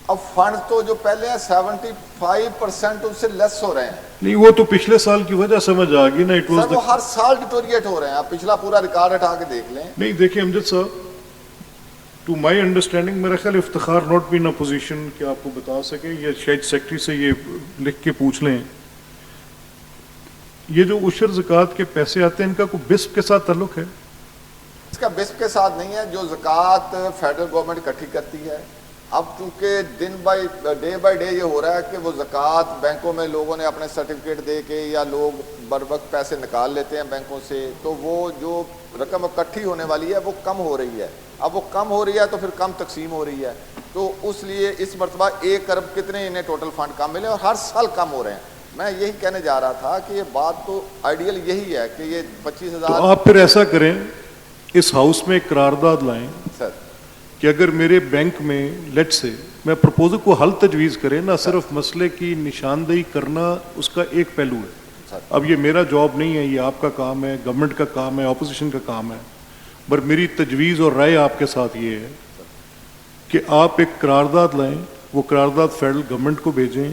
اب فنڈ تو جو پہلے ہیں 75% ان سے لیس ہو رہے ہیں. نہیں وہ تو پچھلے سال کی وجہ سمجھ آ گئی نا. سر وہ ہر سال ڈیٹوریٹ ہو رہے ہیں, آپ پچھلا پورا ریکارڈ اٹھا کے دیکھ لیں. نہیں دیکھیں امجد صاحب, ٹو مائی انڈرسٹینڈنگ میرا خیال Iftikhar not be in a position کہ آپ کو بتا سکے, یا شاید سیکٹری سے یہ لکھ کے پوچھ لیں. یہ جو عشر زکوٰۃ کے پیسے آتے ہیں ان کا کوئی بسپ کے ساتھ تعلق ہے؟ اس کا بسپ کے ساتھ نہیں ہے. جو زکوٰۃ فیڈرل گورنمنٹ اکٹھی کرتی ہے, اب چونکہ ڈے بائی ڈے یہ ہو رہا ہے کہ وہ زکوٰۃ بینکوں میں لوگوں نے اپنے سرٹیفکیٹ دے کے یا لوگ بر وقت پیسے نکال لیتے ہیں بینکوں سے, تو وہ جو رقم اکٹھی ہونے والی ہے وہ کم ہو رہی ہے. اب وہ کم ہو رہی ہے تو پھر کم تقسیم ہو رہی ہے, تو اس لیے اس مرتبہ 1 ارب کتنے انہیں ٹوٹل فنڈ کم ملے, اور ہر سال کم ہو رہے ہیں. میں یہی کہنے جا رہا تھا کہ یہ بات تو آئیڈیل یہی ہے کہ یہ 25,000. تو آپ پھر ایسا کریں, اس ہاؤس میں ایک قرارداد لائیں سر کہ اگر میرے بینک میں لیٹ سے میں پرپوزل کو حل تجویز کریں, نہ صرف مسئلے کی نشاندہی کرنا اس کا ایک پہلو ہے. اب یہ میرا جاب نہیں ہے, یہ آپ کا کام ہے, گورنمنٹ کا کام ہے, اپوزیشن کا کام ہے, پر میری تجویز اور رائے آپ کے ساتھ یہ ہے کہ آپ ایک قرارداد لائیں, وہ قرارداد فیڈرل گورنمنٹ کو بھیجیں,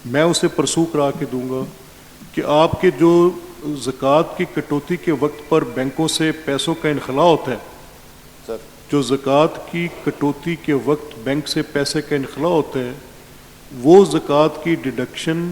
میں اسے پرسو کرا کے دوں گا کہ آپ کے جو زکوٰۃ کی کٹوتی کے وقت پر بینکوں سے پیسوں کا انخلاء ہوتا ہے, جو زکوٰۃ کی کٹوتی کے وقت بینک سے پیسے کا انخلاء ہوتا ہے, وہ زکوٰۃ کی ڈیڈکشن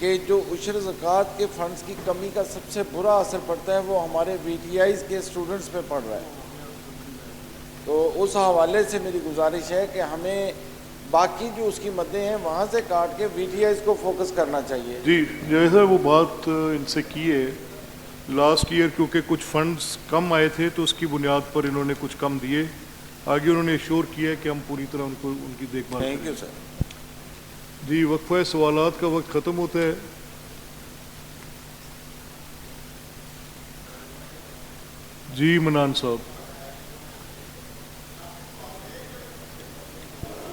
کہ جو عشر زکوٰۃ کے فنڈز کی کمی کا سب سے برا اثر پڑتا ہے وہ ہمارے VTIs کے اسٹوڈنٹس پہ پڑ رہا ہے. تو اس حوالے سے میری گزارش ہے کہ ہمیں باقی جو اس کی مدیں ہیں وہاں سے کاٹ کے VTIs کو فوکس کرنا چاہیے. جی جیسا وہ بات ان سے کی ہے لاسٹ ایئر کیونکہ کچھ فنڈز کم آئے تھے تو اس کی بنیاد پر انہوں نے کچھ کم دیے. آگے انہوں نے ایشور کیا ہے کہ ہم پوری طرح ان کی دیکھ بھال. Thank you sir. جی وقفہ سوالات کا وقت ختم ہوتا ہے. جی منان صاحب.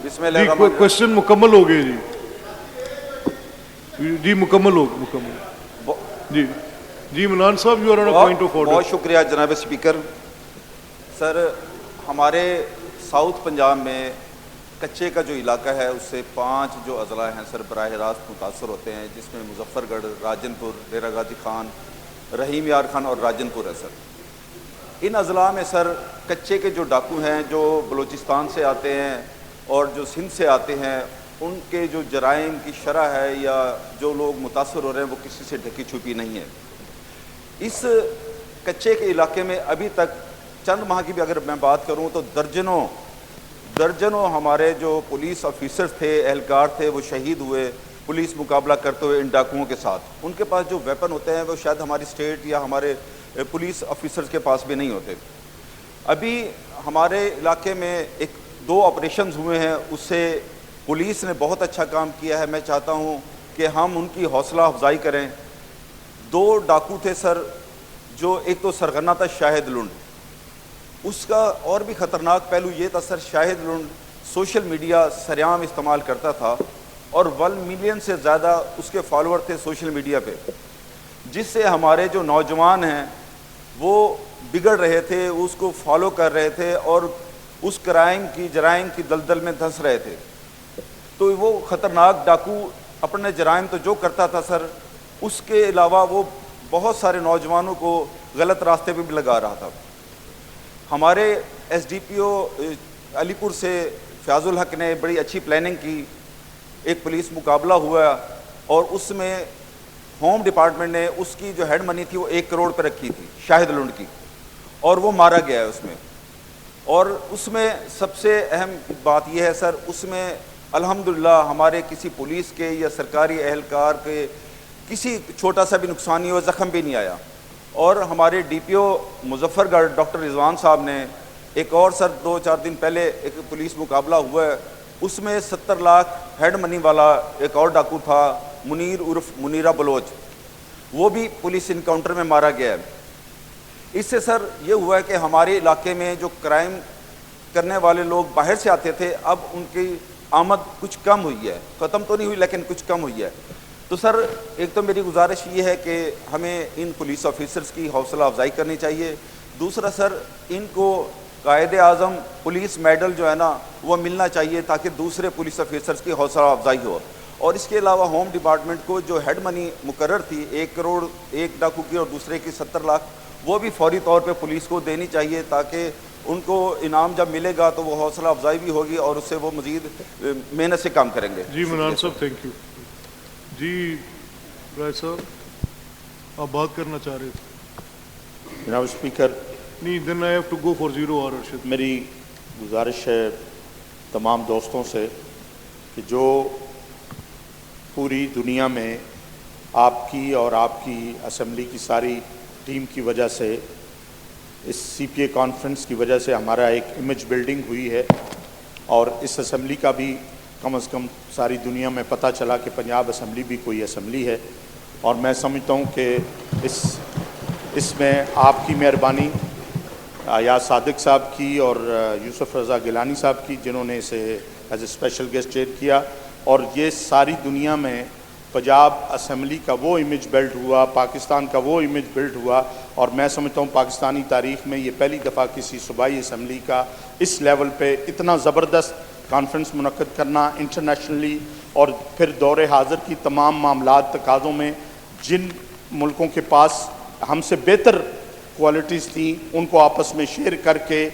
بسم اللہ الرحمن الرحیم. کوشچن مکمل ہو گئے جی. جی مکمل ہو مکمل. جی جی Mannan Sahab you are on a point of order. بہت شکریہ جناب اسپیکر. سر ہمارے ساؤتھ پنجاب میں کچے کا جو علاقہ ہے اس سے 5 جو اضلاع ہیں سر براہ راست متاثر ہوتے ہیں, جس میں مظفر گڑھ, راجن پور, ڈیرہ غازی خان, رحیم یار خان اور راجن پور ہے سر. ان اضلاع میں سر کچے کے جو ڈاکو ہیں جو بلوچستان سے آتے ہیں اور جو سندھ سے آتے ہیں, ان کے جو جرائم کی شرح ہے یا جو لوگ متاثر ہو رہے ہیں وہ کسی سے ڈھکی چھپی نہیں ہے. اس کچے کے علاقے میں ابھی تک چند ماہ کی بھی اگر میں بات کروں تو درجنوں ہمارے جو پولیس آفیسرز تھے, اہلکار تھے, وہ شہید ہوئے پولیس مقابلہ کرتے ہوئے ان ڈاکوؤں کے ساتھ. ان کے پاس جو ویپن ہوتے ہیں وہ شاید ہماری اسٹیٹ یا ہمارے پولیس آفیسرز کے پاس بھی نہیں ہوتے. ابھی ہمارے علاقے میں 2 آپریشنز ہوئے ہیں, اس سے پولیس نے بہت اچھا کام کیا ہے. میں چاہتا ہوں کہ ہم ان کی حوصلہ افزائی کریں. 2 ڈاکو تھے سر, جو ایک تو سرغنہ تھا شاہد لنڈ. اس کا اور بھی خطرناک پہلو یہ تھا سر, شاہد لنڈ سوشل میڈیا سریعام استعمال کرتا تھا اور 1 ملین سے زیادہ اس کے فالوور تھے سوشل میڈیا پہ, جس سے ہمارے جو نوجوان ہیں وہ بگڑ رہے تھے, اس کو فالو کر رہے تھے اور اس جرائم کی دلدل میں دھنس رہے تھے. تو وہ خطرناک ڈاکو اپنے جرائم تو جو کرتا تھا سر, اس کے علاوہ وہ بہت سارے نوجوانوں کو غلط راستے پہ بھی لگا رہا تھا. ہمارے SDPO علی پور سے فیاض الحق نے بڑی اچھی پلاننگ کی. ایک پولیس مقابلہ ہوا اور اس میں ہوم ڈپارٹمنٹ نے اس کی جو ہیڈ منی تھی وہ 1 کروڑ پہ رکھی تھی شاہد لنڈ کی, اور وہ مارا گیا ہے اس میں. اور اس میں سب سے اہم بات یہ ہے سر, اس میں الحمدللہ ہمارے کسی پولیس کے یا سرکاری اہلکار کے کسی چھوٹا سا بھی نقصان نہیں ہوا, زخم بھی نہیں آیا. اور ہمارے DPO مظفر گڑھ ڈاکٹر رضوان صاحب نے ایک اور سر 2-4 دن پہلے ایک پولیس مقابلہ ہوا ہے, اس میں 70 لاکھ ہیڈ منی والا ایک اور ڈاکو تھا منیر عرف منیرہ بلوچ, وہ بھی پولیس انکاؤنٹر میں مارا گیا ہے. اس سے سر یہ ہوا ہے کہ ہمارے علاقے میں جو کرائم کرنے والے لوگ باہر سے آتے تھے, اب ان کی آمد کچھ کم ہوئی ہے, ختم تو نہیں ہوئی لیکن کچھ کم ہوئی ہے. تو سر ایک تو میری گزارش یہ ہے کہ ہمیں ان پولیس آفیسرز کی حوصلہ افزائی کرنی چاہیے. دوسرا سر ان کو قائد اعظم پولیس میڈل جو ہے نا وہ ملنا چاہیے تاکہ دوسرے پولیس آفیسرز کی حوصلہ افزائی ہو. اور اس کے علاوہ ہوم ڈپارٹمنٹ کو جو ہیڈ منی مقرر تھی 1 کروڑ ایک ڈاکو کی اور دوسرے کی 70 لاکھ, وہ بھی فوری طور پہ پولیس کو دینی چاہیے تاکہ ان کو انعام جب ملے گا تو وہ حوصلہ افزائی بھی ہوگی اور اس سے وہ مزید محنت سے کام کریں گے. جی منان صاحب تھینک یو. جی رائے صاحب آپ بات کرنا چاہ رہے تھے. جناب اسپیکر, نہیں then I have to go for 0 hour. میری گزارش ہے تمام دوستوں سے کہ جو پوری دنیا میں آپ کی اور آپ کی اسمبلی کی ساری ٹیم کی وجہ سے, اس CPA کانفرنس کی وجہ سے ہمارا ایک امیج بلڈنگ ہوئی ہے اور اس اسمبلی کا بھی کم از کم ساری دنیا میں پتہ چلا کہ پنجاب اسمبلی بھی کوئی اسمبلی ہے. اور میں سمجھتا ہوں کہ اس میں آپ کی مہربانی, یا صادق صاحب کی اور یوسف رضا گیلانی صاحب کی جنہوں نے اسے as a special guest chair کیا, اور یہ ساری دنیا میں پنجاب اسمبلی کا وہ امیج بلڈ ہوا, پاکستان کا وہ امیج بلڈ ہوا. اور میں سمجھتا ہوں پاکستانی تاریخ میں یہ پہلی دفعہ کسی صوبائی اسمبلی کا اس لیول پہ اتنا زبردست کانفرنس منعقد کرنا انٹرنیشنلی, اور پھر دور حاضر کی تمام معاملات تقاضوں میں جن ملکوں کے پاس ہم سے بہتر کوالٹیز تھیں ان کو آپس میں شیئر کر کے,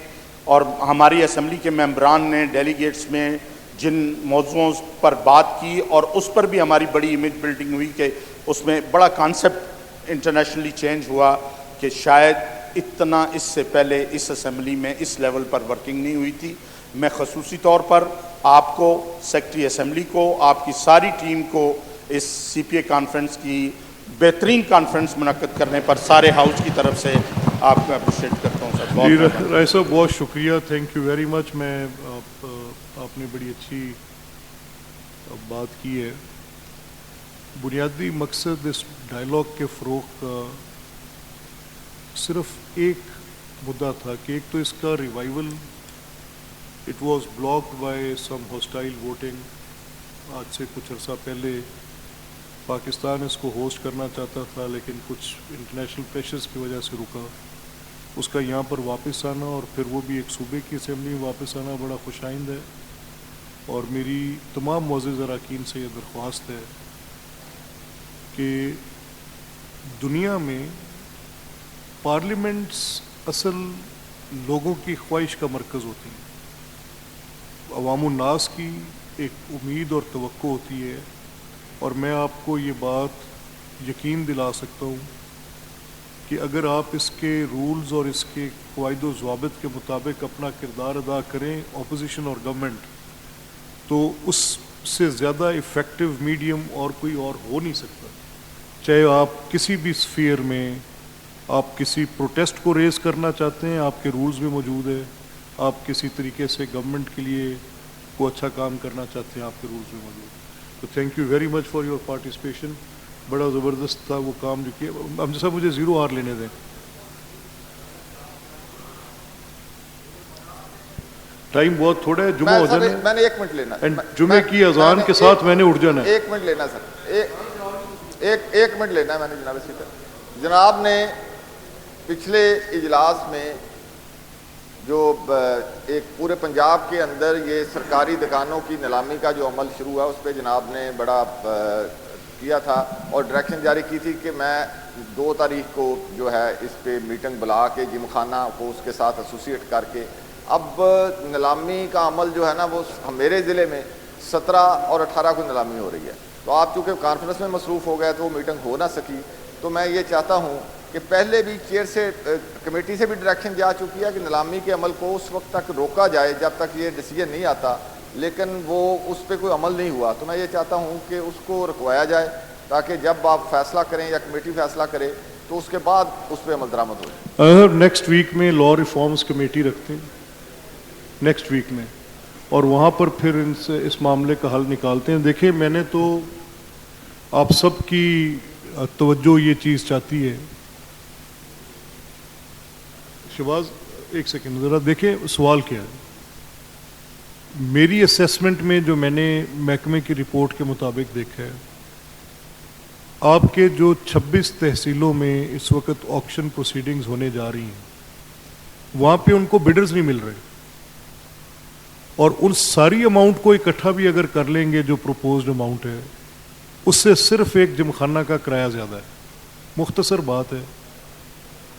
اور ہماری اسمبلی کے ممبران نے ڈیلیگیٹس میں جن موضوعوں پر بات کی، اور اس پر بھی ہماری بڑی امیج بلڈنگ ہوئی کہ اس میں بڑا کانسیپٹ انٹرنیشنلی چینج ہوا کہ شاید اتنا اس سے پہلے اس اسمبلی میں اس لیول پر ورکنگ نہیں ہوئی تھی. میں خصوصی طور پر آپ کو، سیکرٹری اسمبلی کو، آپ کی ساری ٹیم کو اس سی پی اے کانفرنس کی بہترین کانفرنس منعقد کرنے پر سارے ہاؤس کی طرف سے آپ کو اپریشیٹ کرتا ہوں سر. بہت رائے صاحب بہت شکریہ، تھینک یو ویری مچ. میں آپ نے بڑی اچھی بات کی ہے. بنیادی مقصد اس ڈائلاگ کے فروغ کا صرف ایک مدعا تھا کہ ایک تو اس کا revival, it was blocked by some hostile voting. آج سے کچھ عرصہ پہلے پاکستان اس کو ہوسٹ کرنا چاہتا تھا لیکن کچھ انٹرنیشنل پریشرز کی وجہ سے رکا. اس کا یہاں پر واپس آنا اور پھر وہ بھی ایک صوبے کی اسمبلی میں واپس آنا بڑا خوش آئند ہے. اور میری تمام معزز اراکین سے یہ درخواست ہے کہ دنیا میں پارلیمنٹس اصل لوگوں کی خواہش کا مرکز ہوتی ہیں. عوام الناس کی ایک امید اور توقع ہوتی ہے، اور میں آپ کو یہ بات یقین دلا سکتا ہوں کہ اگر آپ اس کے رولز اور اس کے قواعد و ضوابط کے مطابق اپنا کردار ادا کریں اپوزیشن اور گورنمنٹ، تو اس سے زیادہ افیکٹو میڈیم اور کوئی اور ہو نہیں سکتا. چاہے آپ کسی بھی اسفیئر میں آپ کسی پروٹیسٹ کو ریز کرنا چاہتے ہیں، آپ کے رولز میں موجود ہے. آپ کسی طریقے سے گورنمنٹ کے لیے کوئی اچھا کام کرنا چاہتے ہیں، آپ کے رولز میں موجود ہے. تو thank you very much for your participation. بڑا زبردست تھا وہ کام جو کیا. ہم جیسا مجھے 0 آور لینے دیں. ٹائم بہت تھوڑا ہے، جمعہ ہو جانا ہے. میں نے 1 منٹ لینا ہے. جمعے کی اذان کے ساتھ میں نے اٹھ جانا ہے. 1 منٹ لینا سر، ایک منٹ لینا ہے میں نے. جناب اسپیکر، جناب نے پچھلے اجلاس میں جو ایک پورے پنجاب کے اندر یہ سرکاری دکانوں کی نیلامی کا جو عمل شروع ہوا اس پہ جناب نے بڑا کیا تھا اور ڈائریکشن جاری کی تھی کہ میں 2 تاریخ کو جو ہے اس پہ میٹنگ بلا کے جم خانہ کو اس کے ساتھ ایسوسیٹ کر کے اب نیلامی کا عمل جو ہے نا وہ میرے ضلع میں 17 اور 18 کو نیلامی ہو رہی ہے. تو آپ چونکہ کانفرنس میں مصروف ہو گئے تو وہ میٹنگ ہو نہ سکی. تو میں یہ چاہتا ہوں کہ پہلے بھی چیئر سے کمیٹی سے بھی ڈائریکشن جا چکی ہے کہ نیلامی کے عمل کو اس وقت تک روکا جائے جب تک یہ ڈیسیجن نہیں آتا، لیکن وہ اس پہ کوئی عمل نہیں ہوا. تو میں یہ چاہتا ہوں کہ اس کو رکوایا جائے تاکہ جب آپ فیصلہ کریں یا کمیٹی فیصلہ کرے تو اس کے بعد اس پہ عمل درآمد ہو جائے. نیکسٹ ویک میں لا ریفارمز کمیٹی رکھتے ہیں نیکسٹ ویک میں، اور وہاں پر پھر ان سے اس معاملے کا حل نکالتے ہیں. دیکھیں میں نے تو آپ سب کی توجہ یہ چیز چاہتی ہے. شہباز ایک سیکنڈ ذرا دیکھیں سوال کیا ہے. میری اسیسمنٹ میں جو میں نے محکمے کی رپورٹ کے مطابق دیکھا ہے، آپ کے جو 26 تحصیلوں میں اس وقت آکشن پروسیڈنگز ہونے جا رہی ہیں وہاں پہ ان کو بڈرز نہیں مل رہے، اور ان ساری اماؤنٹ کو اکٹھا بھی اگر کر لیں گے جو پروپوزڈ اماؤنٹ ہے اس سے صرف ایک جمخانہ کا کرایہ زیادہ ہے. مختصر بات ہے.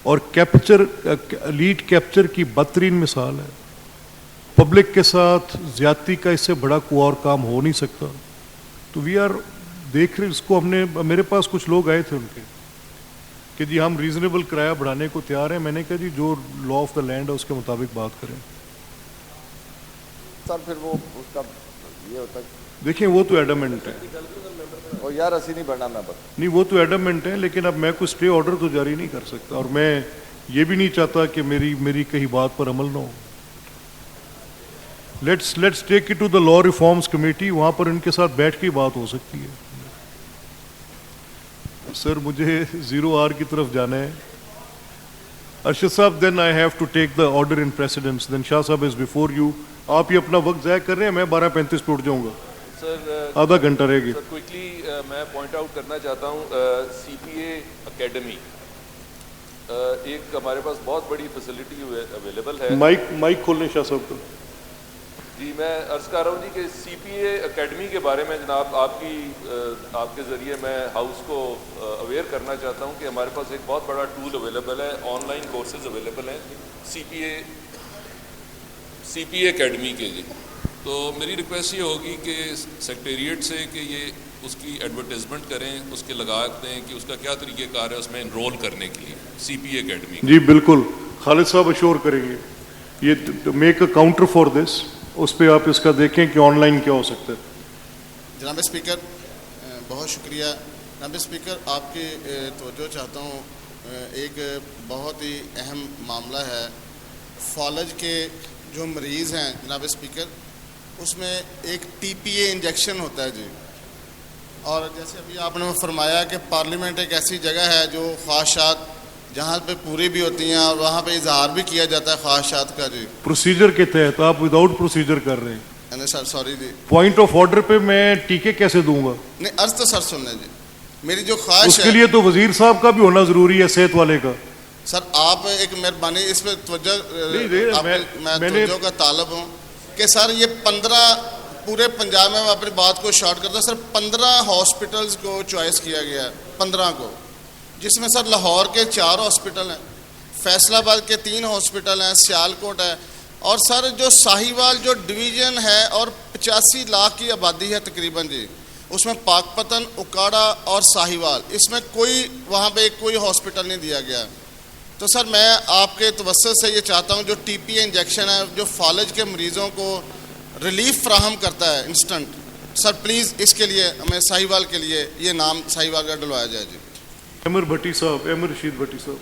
اور کیپچر لیڈ کیپچر کی بدترین مثال ہے. پبلک کے ساتھ زیادتی کا اس سے بڑا کوئی اور کام ہو نہیں سکتا. تو وی آر دیکھ رہے اس کو. ہم نے میرے پاس کچھ لوگ آئے تھے ان کے کہ جی ہم ریزنیبل کرایہ بڑھانے کو تیار ہیں. میں نے کہا جی جو لا آف دا لینڈ ہے اس کے مطابق بات کریں. سر پھر وہ اس کا یہ ہوتا ہے دیکھیں وہ تو ایڈمنٹ ہے اور یار اسی نہیں بڑھنا میں بتا نہیں وہ تو ایڈمنٹ ہے، لیکن اب میں کوئی اسٹے آرڈر تو جاری نہیں کر سکتا، اور میں یہ بھی نہیں چاہتا کہ میری کہیں بات پر عمل نہ ہو. Let's take it to the law reforms committee. وہاں پر ان کے ساتھ بیٹھ کے بات ہو سکتی ہے. سر مجھے 0 آور کی طرف جانا ہے. ارشد صاحب then I have to take the order in precedence. Then Shah صاحب از بیفور یو. آپ یہ اپنا وقت ضائع کر رہے ہیں. میں 12:35 پہ اٹھ جاؤں گا. سر آدھا گھنٹہ رہے گی. سر کوئکلی میں پوائنٹ آؤٹ کرنا چاہتا ہوں سی پی اے اکیڈمی ایک ہمارے پاس بہت بڑی فیسلٹی اویلیبل ہے. مائک کھول لیں شاہ صاحب کو. جی میں عرض کر رہا ہوں جی کہ سی پی اے اکیڈمی کے بارے میں جناب آپ کے ذریعے میں ہاؤس کو اویئر کرنا چاہتا ہوں کہ ہمارے پاس ایک بہت بڑا ٹول اویلیبل ہے. آن لائن کورسز اویلیبل ہیں سی پی اے اکیڈمی کے. جی تو میری ریکویسٹ یہ ہوگی کہ سیکریٹریٹ سے کہ یہ اس کی ایڈورٹیزمنٹ کریں, اس کے لگا دیں کہ اس کا کیا طریقہ کار ہے اس میں انرول کرنے کے لیے سی پی اے اکیڈمی. جی بالکل, خالد صاحب اشور کریں گے. یہ make a counter for this, اس پہ آپ اس کا دیکھیں کہ آن لائن کیا ہو سکتا ہے. جناب اسپیکر بہت شکریہ. جناب اسپیکر آپ کی توجہ چاہتا ہوں, ایک بہت ہی اہم معاملہ ہے. فالج کے جو مریض ہیں جناب اسپیکر, اس میں ایک ٹی پی اے انجیکشن ہوتا ہے جی, اور جیسے ابھی آپ نے فرمایا کہ پارلیمنٹ ایک ایسی جگہ ہے جو خواہشات جہاں پہ پوری بھی ہوتی ہیں اور وہاں پہ اظہار بھی کیا جاتا ہے خواہشات کا. جی پروسیجر کے تحت آپ وداؤٹ پروسیجر کر رہے ہیں. سر سوری جی, پوائنٹ آف آرڈر پہ میں ٹیکے کیسے دوں گا؟ نہیں عرض تو سر سننے جی, میری جو خواہش اس کے لیے تو وزیر صاحب کا بھی ہونا ضروری ہے, صحت والے کا. سر آپ ایک مہربانی اس پہ توجہ, میں توجہ کا طالب ہوں کہ سر یہ 15 پورے پنجاب میں اپنی بات کو شارٹ کرتا ہوں. سر 15 ہاسپٹلز کو چوائس کیا گیا ہے, 15 کو, جس میں سر لاہور کے 4 ہاسپٹل ہیں, فیصل آباد کے 3 ہاسپٹل ہیں, سیالکوٹ ہے, اور سر جو ساہیوال جو ڈویژن ہے اور 85 لاکھ کی آبادی ہے تقریباً جی, اس میں پاک پتن, اکاڑا اور ساہیوال, اس میں کوئی وہاں پہ کوئی ہاسپٹل نہیں دیا گیا. تو سر میں آپ کے توسط سے یہ چاہتا ہوں جو ٹی پی اے انجیکشن ہے جو فالج کے مریضوں کو ریلیف فراہم کرتا ہے انسٹنٹ, سر پلیز اس کے لیے ہمیں ساہیوال کے لیے یہ نام ساہیوال کا ڈلوایا جائے. جی احمد بھٹی صاحب, احمد رشید بھٹی صاحب.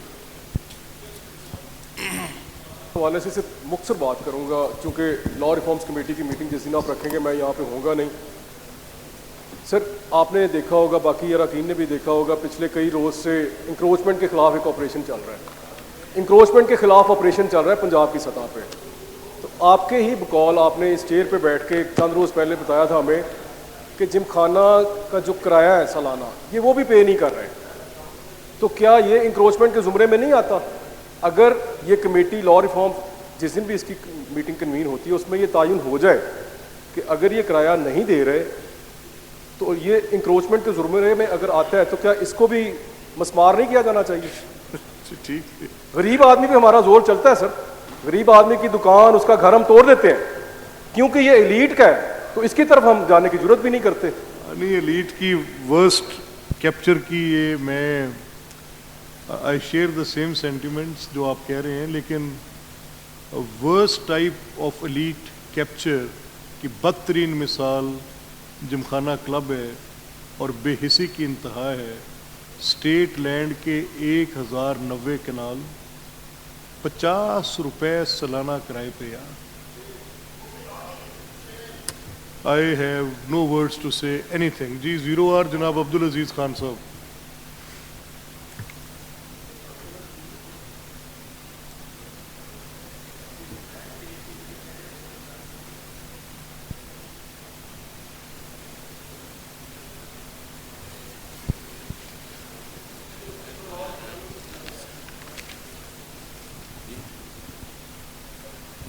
حوالے سے صرف مختصر بات کروں گا, چونکہ لا ریفارمز کمیٹی کی میٹنگ جس دن آپ رکھیں گے میں یہاں پہ ہوں گا نہیں. سر آپ نے دیکھا ہوگا, باقی اراکین نے بھی دیکھا ہوگا, پچھلے کئی روز سے انکروچمنٹ کے خلاف ایک آپریشن چل رہا ہے. انکروچمنٹ کے خلاف آپریشن چل رہا ہے پنجاب کی سطح پہ. تو آپ کے ہی بقول آپ نے اس چیئر پہ بیٹھ کے چند روز پہلے بتایا تھا ہمیں کہ جم خانہ کا جو کرایہ ہے سالانہ یہ وہ بھی پے نہیں کر رہے. تو کیا یہ انکروچمنٹ کے زمرے میں نہیں آتا؟ اگر یہ کمیٹی لا ریفارم جس دن بھی اس کی میٹنگ کنوین ہوتی ہے اس میں یہ تعین ہو جائے کہ اگر یہ کرایہ نہیں دے رہے تو یہ انکروچمنٹ کے زمرے میں اگر آتا ہے, تو کیا اس کو بھی مسمار نہیں کیا جانا چاہیے؟ ٹھیک, غریب آدمی پہ ہمارا زور چلتا ہے سر. غریب آدمی کی دکان, اس کا گھر ہم توڑ دیتے ہیں کیونکہ یہ ایلیٹ کا ہے, تو اس کی طرف ہم جانے کی ضرورت بھی نہیں کرتے. نہیں, ایلیٹ کی ورسٹ کیپچر کی یہ میں I share the same sentiments جو آپ کہہ رہے ہیں, لیکن worst type of elite capture کی بدترین مثال جمخانہ کلب ہے اور بے حسی کی انتہا ہے. اسٹیٹ لینڈ کے 1090 کنال 50 روپے سالانہ کرائے پہ. یار I have no words to say اینی تھنگ. جی 0R جناب عبدالعزیز خان صاحب.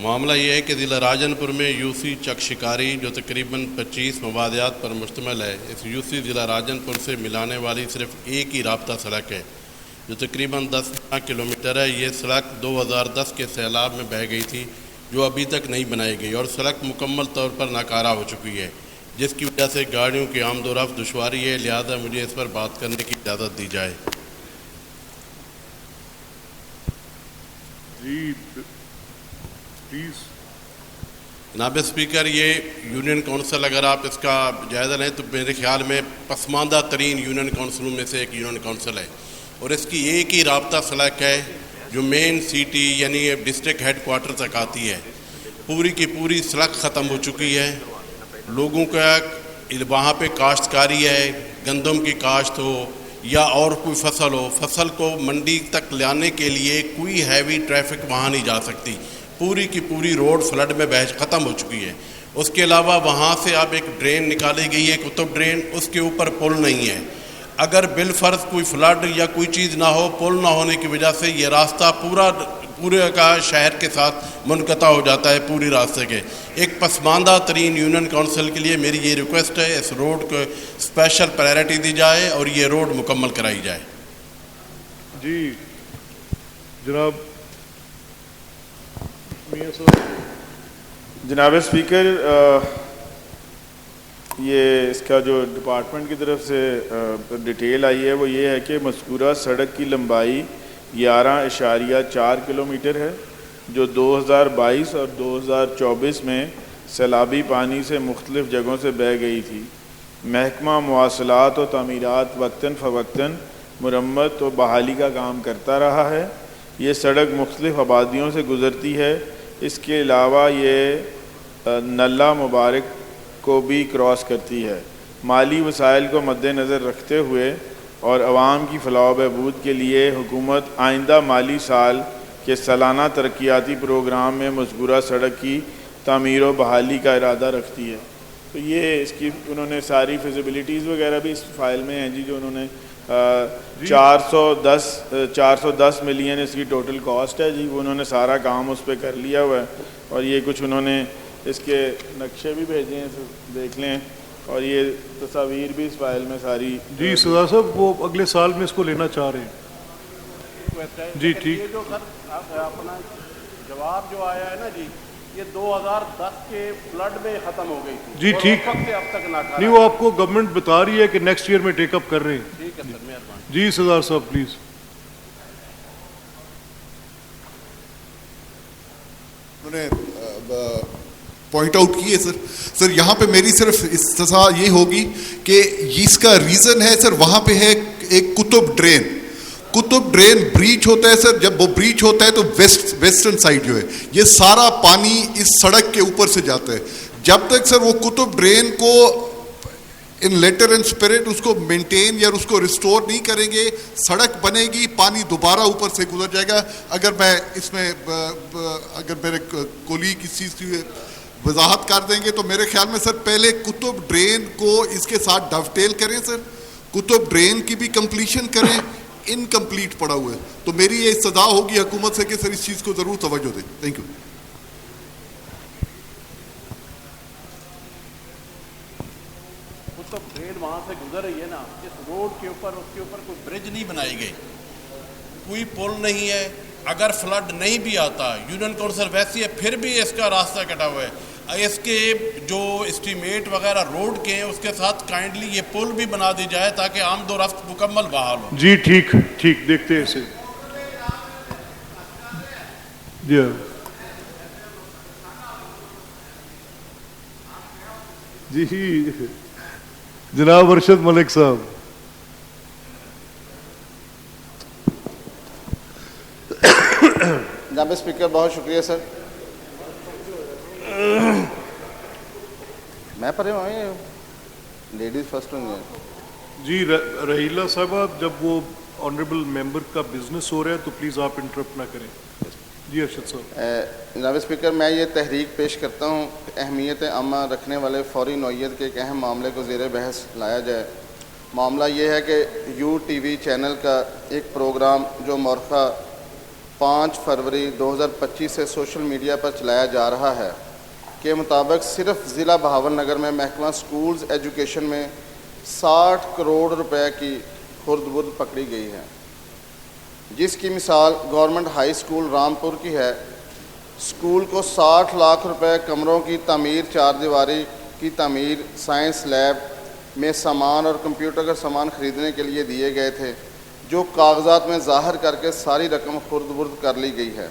معاملہ یہ ہے کہ ضلع راجن پور میں یو سی چک شکاری جو تقریباً 25 مبادیات پر مشتمل ہے, اس یو سی ضلع راجن پور سے ملانے والی صرف ایک ہی رابطہ سڑک ہے جو تقریباً 10 کلومیٹر ہے. یہ سڑک 2010 کے سیلاب میں بہہ گئی تھی جو ابھی تک نہیں بنائی گئی, اور سڑک مکمل طور پر ناکارہ ہو چکی ہے جس کی وجہ سے گاڑیوں کی آمد و رفت دشواری ہے. لہذا مجھے اس پر بات کرنے کی اجازت دی جائے. جی جناب اسپیکر, یہ یونین کونسل اگر آپ اس کا جائزہ لیں تو میرے خیال میں پسماندہ ترین یونین کونسلوں میں سے ایک یونین کونسل ہے, اور اس کی ایک ہی رابطہ سڑک ہے جو مین سٹی یعنی ڈسٹرکٹ ہیڈ کوارٹر تک آتی ہے. پوری کی پوری سڑک ختم ہو چکی ہے. لوگوں کا وہاں پہ کاشتکاری ہے, گندم کی کاشت ہو یا اور کوئی فصل ہو, فصل کو منڈی تک لانے کے لیے کوئی ہیوی ٹریفک وہاں نہیں جا سکتی. پوری کی پوری روڈ فلڈ میں ختم ہو چکی ہے. اس کے علاوہ وہاں سے اب ایک ڈرین نکالی گئی ہے, قطب ڈرین, اس کے اوپر پل نہیں ہے. اگر بالفرض کوئی فلڈ یا کوئی چیز نہ ہو, پل نہ ہونے کی وجہ سے یہ راستہ پورے کا شہر کے ساتھ منقطع ہو جاتا ہے پوری راستے کے. ایک پسماندہ ترین یونین کونسل کے لیے میری یہ ریکویسٹ ہے, اس روڈ کو اسپیشل پرائرٹی دی جائے اور یہ روڈ مکمل کرائی جائے. جی جناب جناب اسپیکر، یہ اس کا جو ڈپارٹمنٹ کی طرف سے ڈیٹیل آئی ہے وہ یہ ہے کہ مذکورہ سڑک کی لمبائی 11.4 کلومیٹر ہے، جو 2022 اور 2024 میں سیلابی پانی سے مختلف جگہوں سے بہہ گئی تھی۔ محکمہ مواصلات و تعمیرات وقتاً فوقتاً مرمت و بحالی کا کام کرتا رہا ہے۔ یہ سڑک مختلف آبادیوں سے گزرتی ہے۔ اس کے علاوہ یہ نلہ مبارک کو بھی کراس کرتی ہے۔ مالی وسائل کو مد نظر رکھتے ہوئے اور عوام کی فلاح و بہبود کے لیے حکومت آئندہ مالی سال کے سالانہ ترقیاتی پروگرام میں مذکورہ سڑک کی تعمیر و بحالی کا ارادہ رکھتی ہے۔ تو یہ اس کی انہوں نے ساری فیزیبلٹیز وغیرہ بھی اس فائل میں ہیں جی، جو انہوں نے 410 ملین اس کی ٹوٹل کاسٹ ہے جی، وہ انہوں نے سارا کام اس پہ کر لیا ہوا ہے، اور یہ کچھ انہوں نے اس کے نقشے بھی بھیجے ہیں، دیکھ لیں، اور یہ تصاویر بھی اس فائل میں ساری۔ جی سزا صاحب وہ اگلے سال میں اس کو لینا چاہ رہے ہیں جی۔ ٹھیک، یہ جو سر اپنا جواب جو آیا ہے نا جی، یہ 2010 کے فلڈ میں ختم ہو گئی تھی جی ٹھیک، اب تک ناکارہ نہیں وہ آپ کو گورنمنٹ بتا رہی ہے کہ نیکسٹ ایئر میں ٹیک اپ کر رہے ہیں۔ ٹھیک ہے سر، مہربانی جی سردار صاحب پلیز۔ انہوں نے پوائنٹ آؤٹ کی ہے سر یہاں پہ میری صرف استثنا یہ ہوگی کہ اس کا ریزن ہے سر، وہاں پہ ہے ایک قطب ڈرین بریچ ہوتا ہے سر، جب وہ بریچ ہوتا ہے تو ویسٹرن سائڈ جو ہے یہ سارا پانی اس سڑک کے اوپر سے جاتا ہے۔ جب تک سر وہ قطب ڈرین کو ان لیٹر اینڈ اسپرٹ اس کو مینٹین یا اس کو ریسٹور نہیں کریں گے، سڑک بنے گی، پانی دوبارہ اوپر سے گزر جائے گا۔ اگر میں اس میں اگر میرے کولیگ اس چیز کی وضاحت کر دیں گے تو میرے خیال میں سر پہلے قطب ڈرین کو اس کے ساتھ ڈوٹیل کریں سر، قطب ڈرین کی بھی کمپلیشن کریں، انکمپلیٹ پڑا ہوا ہے، تو میری یہ استدعا ہوگی حکومت سے کہ سر اس چیز کو ضرور توجہ دیں۔ Thank you. قطب ڈرین وہاں سے گزر رہی ہے نا، اس روڈ کے اوپر اس کے اوپر کوئی برج نہیں بنائی گئی، کوئی پل نہیں ہے۔ اگر فلڈ نہیں بھی آتا، یونین کونسل ویسی ہے پھر بھی اس کا راستہ کٹا ہوا ہے۔ اس کے جو اسٹیمیٹ وغیرہ روڈ کے ہیں اس کے ساتھ کائنڈلی یہ پل بھی بنا دی جائے تاکہ آمد و رفت مکمل بحال ہو۔ جی ٹھیک ٹھیک، دیکھتے ہیں اسے۔ جی جی جناب ارشد ملک صاحب۔ جناب اسپیکر بہت شکریہ سر۔ میں پڑھے ہوئے لیڈیز فرسٹ ہوں گے جی۔ رحیلہ صاحبہ، جب وہ آنریبل ممبر کا بزنس ہو رہا ہے تو پلیز آپ انٹرپٹ نہ کریں۔ جی ارشد صاحب۔ جناب اسپیکر، میں یہ تحریک پیش کرتا ہوں کہ اہمیت عامہ رکھنے والے فوری نوعیت کے ایک اہم معاملے کو زیر بحث لایا جائے۔ معاملہ یہ ہے کہ یو ٹی وی چینل کا ایک پروگرام جو مورخہ 5 فروری 2025 سے سوشل میڈیا پر چلایا جا رہا ہے کے مطابق صرف ضلع بہاول نگر میں محکمہ سکولز ایجوکیشن میں 60 کروڑ روپے کی خرد برد پکڑی گئی ہے، جس کی مثال گورنمنٹ ہائی سکول رامپور کی ہے۔ سکول کو 60 لاکھ روپے کمروں کی تعمیر، 4 دیواری کی تعمیر، سائنس لیب میں سامان اور کمپیوٹر کا سامان خریدنے کے لیے دیے گئے تھے، جو کاغذات میں ظاہر کر کے ساری رقم خرد برد کر لی گئی ہے۔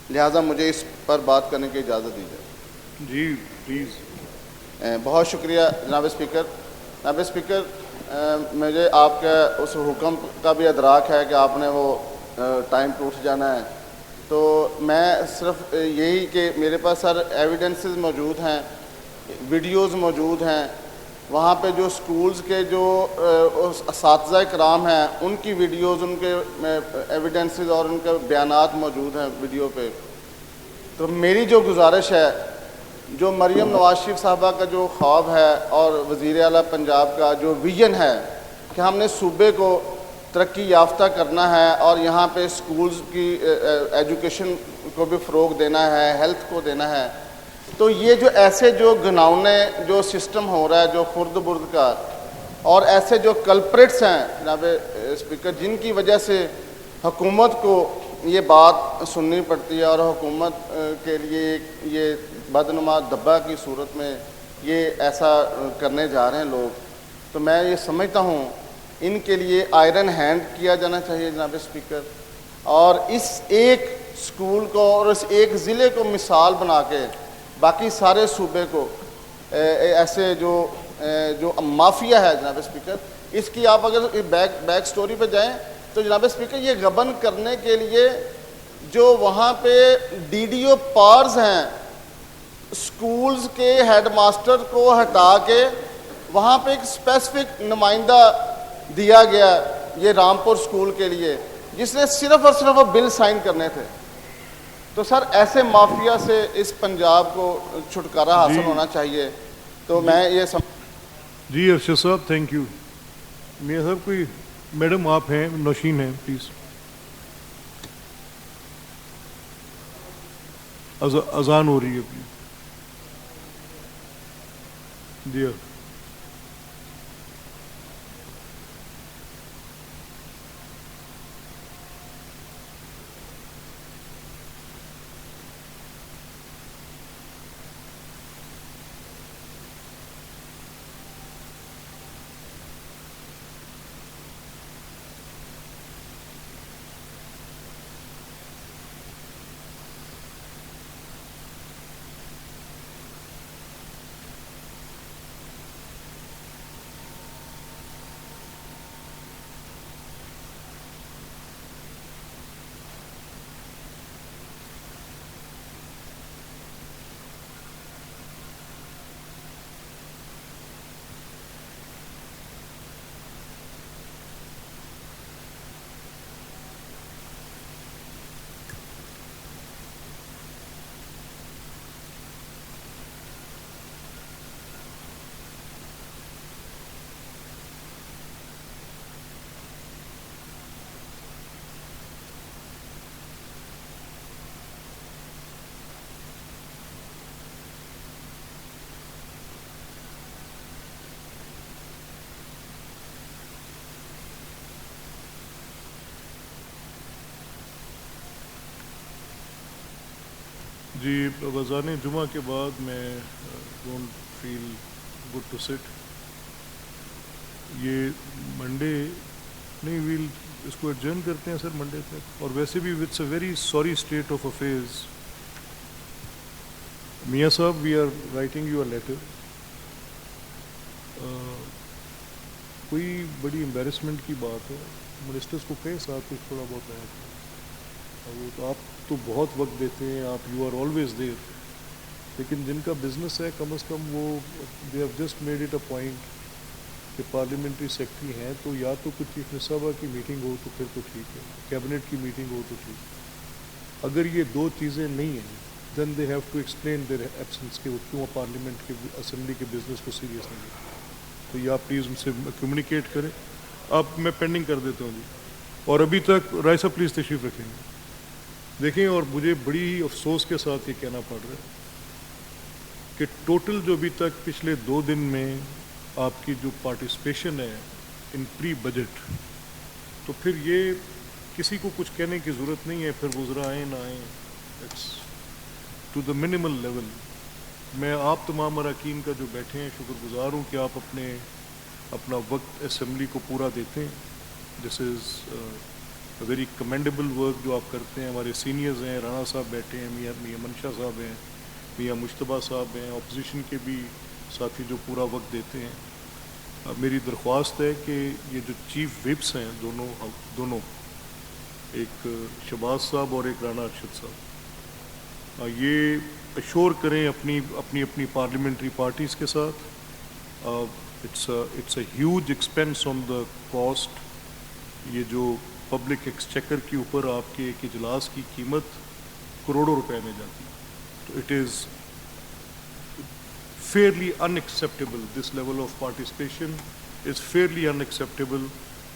لہٰذا مجھے اس پر بات کرنے کی اجازت دی جائے۔ جی پلیز۔ بہت شکریہ جناب اسپیکر۔ جناب اسپیکر، مجھے آپ کے اس حکم کا بھی ادراک ہے کہ آپ نے وہ ٹائم پہ اٹھ جانا ہے، تو میں صرف یہی کہ میرے پاس سر ایویڈنسز موجود ہیں، ویڈیوز موجود ہیں، وہاں پہ جو سکولز کے جو اساتذہ کرام ہیں ان کی ویڈیوز، ان کے ایویڈنسز اور ان کے بیانات موجود ہیں ویڈیو پہ۔ تو میری جو گزارش ہے، جو مریم نواز شریف صاحبہ کا جو خواب ہے اور وزیر اعلیٰ پنجاب کا جو ویژن ہے کہ ہم نے صوبے کو ترقی یافتہ کرنا ہے اور یہاں پہ سکولز کی ایجوکیشن کو بھی فروغ دینا ہے، ہیلتھ کو دینا ہے، تو یہ جو ایسے جو گناؤنے جو سسٹم ہو رہا ہے جو خرد برد کا، اور ایسے جو کلپریٹس ہیں جناب اسپیکر، جن کی وجہ سے حکومت کو یہ بات سننی پڑتی ہے اور حکومت کے لیے یہ بدنما دبا کی صورت میں یہ ایسا کرنے جا رہے ہیں لوگ، تو میں یہ سمجھتا ہوں ان کے لیے آئرن ہینڈ کیا جانا چاہیے جناب اسپیکر، اور اس ایک اسکول کو اور اس ایک ضلع کو مثال بنا کے باقی سارے صوبے کو ایسے جو مافیا ہے جناب اسپیکر، اس کی آپ اگر بیک سٹوری پہ جائیں تو جناب اسپیکر یہ غبن کرنے کے لیے جو وہاں پہ ڈی ڈی او پارز ہیں، سکولز کے ہیڈ ماسٹر کو ہٹا کے وہاں پہ ایک اسپیسیفک نمائندہ دیا گیا یہ رامپور سکول کے لیے، جس نے صرف اور صرف وہ بل سائن کرنے تھے. تو سر ایسے مافیا سے اس پنجاب کو چھٹکارا حاصل ہونا چاہیے. تو میں یہ جی ارشد صاحب تھینک یو. میاں صاحب کوئی میڈم آپ ہیں نوشین ہیں پلیز. اذان ہو رہی ہے پلیز. جی جی وزان جمعہ کے بعد میں don't feel good to sit. یہ منڈے نہیں ویل اس کو ایڈجرن کرتے ہیں سر منڈے تک. اور ویسے بھی it's a very sorry state of affairs. Mian Sahab we are writing you a letter. کوئی بڑی امبیرسمنٹ کی بات ہے. منسٹرس کو کہیں ساتھ کچھ تھوڑا بہت ہے. وہ تو آپ تو بہت وقت دیتے ہیں, آپ یو آر آلویز دیر, لیکن جن کا بزنس ہے کم از کم وہ they have just made it a point کہ پارلیمنٹری سیکرٹری ہیں تو یا تو کچھ چیف منسٹر صاحبہ کی میٹنگ ہو تو پھر تو ٹھیک ہے, کیبنٹ کی میٹنگ ہو تو ٹھیک ہے. اگر یہ دو چیزیں نہیں ہیں then they have to explain their absence کہ وہ کیوں پارلیمنٹ کے اسمبلی کے بزنس کو سیریس نہیں ہے. تو یہ آپ پلیز ان سے کمیونیکیٹ کریں. اب میں پینڈنگ کر دیتا ہوں جی. اور ابھی تک رائے صاحب پلیز تشریف رکھیں گے. دیکھیں, اور مجھے بڑی افسوس کے ساتھ یہ کہنا پڑ رہا ہے کہ ٹوٹل جو ابھی تک پچھلے 2 دن میں آپ کی جو پارٹیسپیشن ہے ان پری بجٹ, تو پھر یہ کسی کو کچھ کہنے کی ضرورت نہیں ہے. پھر وزراء آئیں نہ آئیں, it's to the minimal level. میں آپ تمام اراکین کا جو بیٹھے ہیں شکر گزار ہوں کہ آپ اپنا وقت اسمبلی کو پورا دیتے ہیں. دس از ویری کمینڈیبل ورک جو آپ کرتے ہیں. ہمارے سینئرز ہیں, رانا صاحب بیٹھے ہیں, میاں منشا صاحب ہیں, میاں مشتبہ صاحب ہیں, اپوزیشن کے بھی ساتھی جو پورا وقت دیتے ہیں. میری درخواست ہے کہ یہ جو چیف وپس ہیں دونوں ایک شہباز صاحب اور ایک رانا ارشد صاحب, یہ اشور کریں اپنی پارلیمنٹری پارٹیز کے ساتھ. It's a huge expense on the cost. یہ جو پبلک ایکسچیکر کے اوپر آپ کے ایک اجلاس کی قیمت کروڑوں روپے میں جاتی ہے. تو it is fairly in acceptable. This level of participation is fairly in acceptable.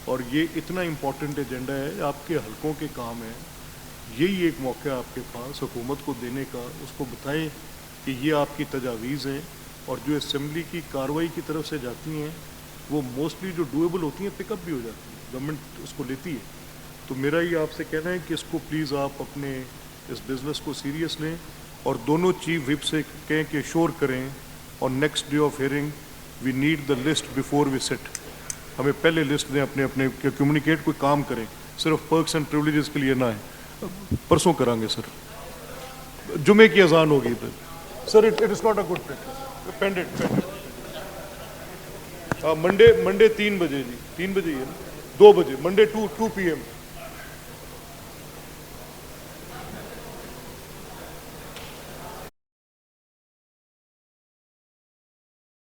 اور یہ اتنا امپورٹنٹ ایجنڈا ہے, آپ کے حلقوں کے کام ہے. یہی ایک موقع آپ کے پاس حکومت کو دینے کا. اس کو بتائیں کہ یہ آپ کی تجاویز ہیں, اور جو اسمبلی کی کارروائی کی طرف سے جاتی ہیں وہ موسٹلی جو ڈویبل ہوتی ہیں پک اپ بھی ہو جاتی ہیں, گورنمنٹ اس کو لیتی ہے. تو میرا یہ آپ سے کہنا ہے کہ اس کو پلیز آپ اپنے اس بزنس کو سیریس لیں. اور دونوں چیف وپ سے کہیں کہ شور کریں اور next day of hearing we need the list before we sit. ہمیں پہلے لسٹ دیں اپنے اپنے کمیونیکیٹ کوئی کام کریں, صرف پرکس اینڈ پریولیجز کے لیے نہ ہے. پرسوں کریں گے سر, جمعے کی اذان ہوگی sir. It is not a good practice. Pending Monday 3 بجے جی, 3 بجے ہی ہے نا, 2 بجے منڈے 2 PM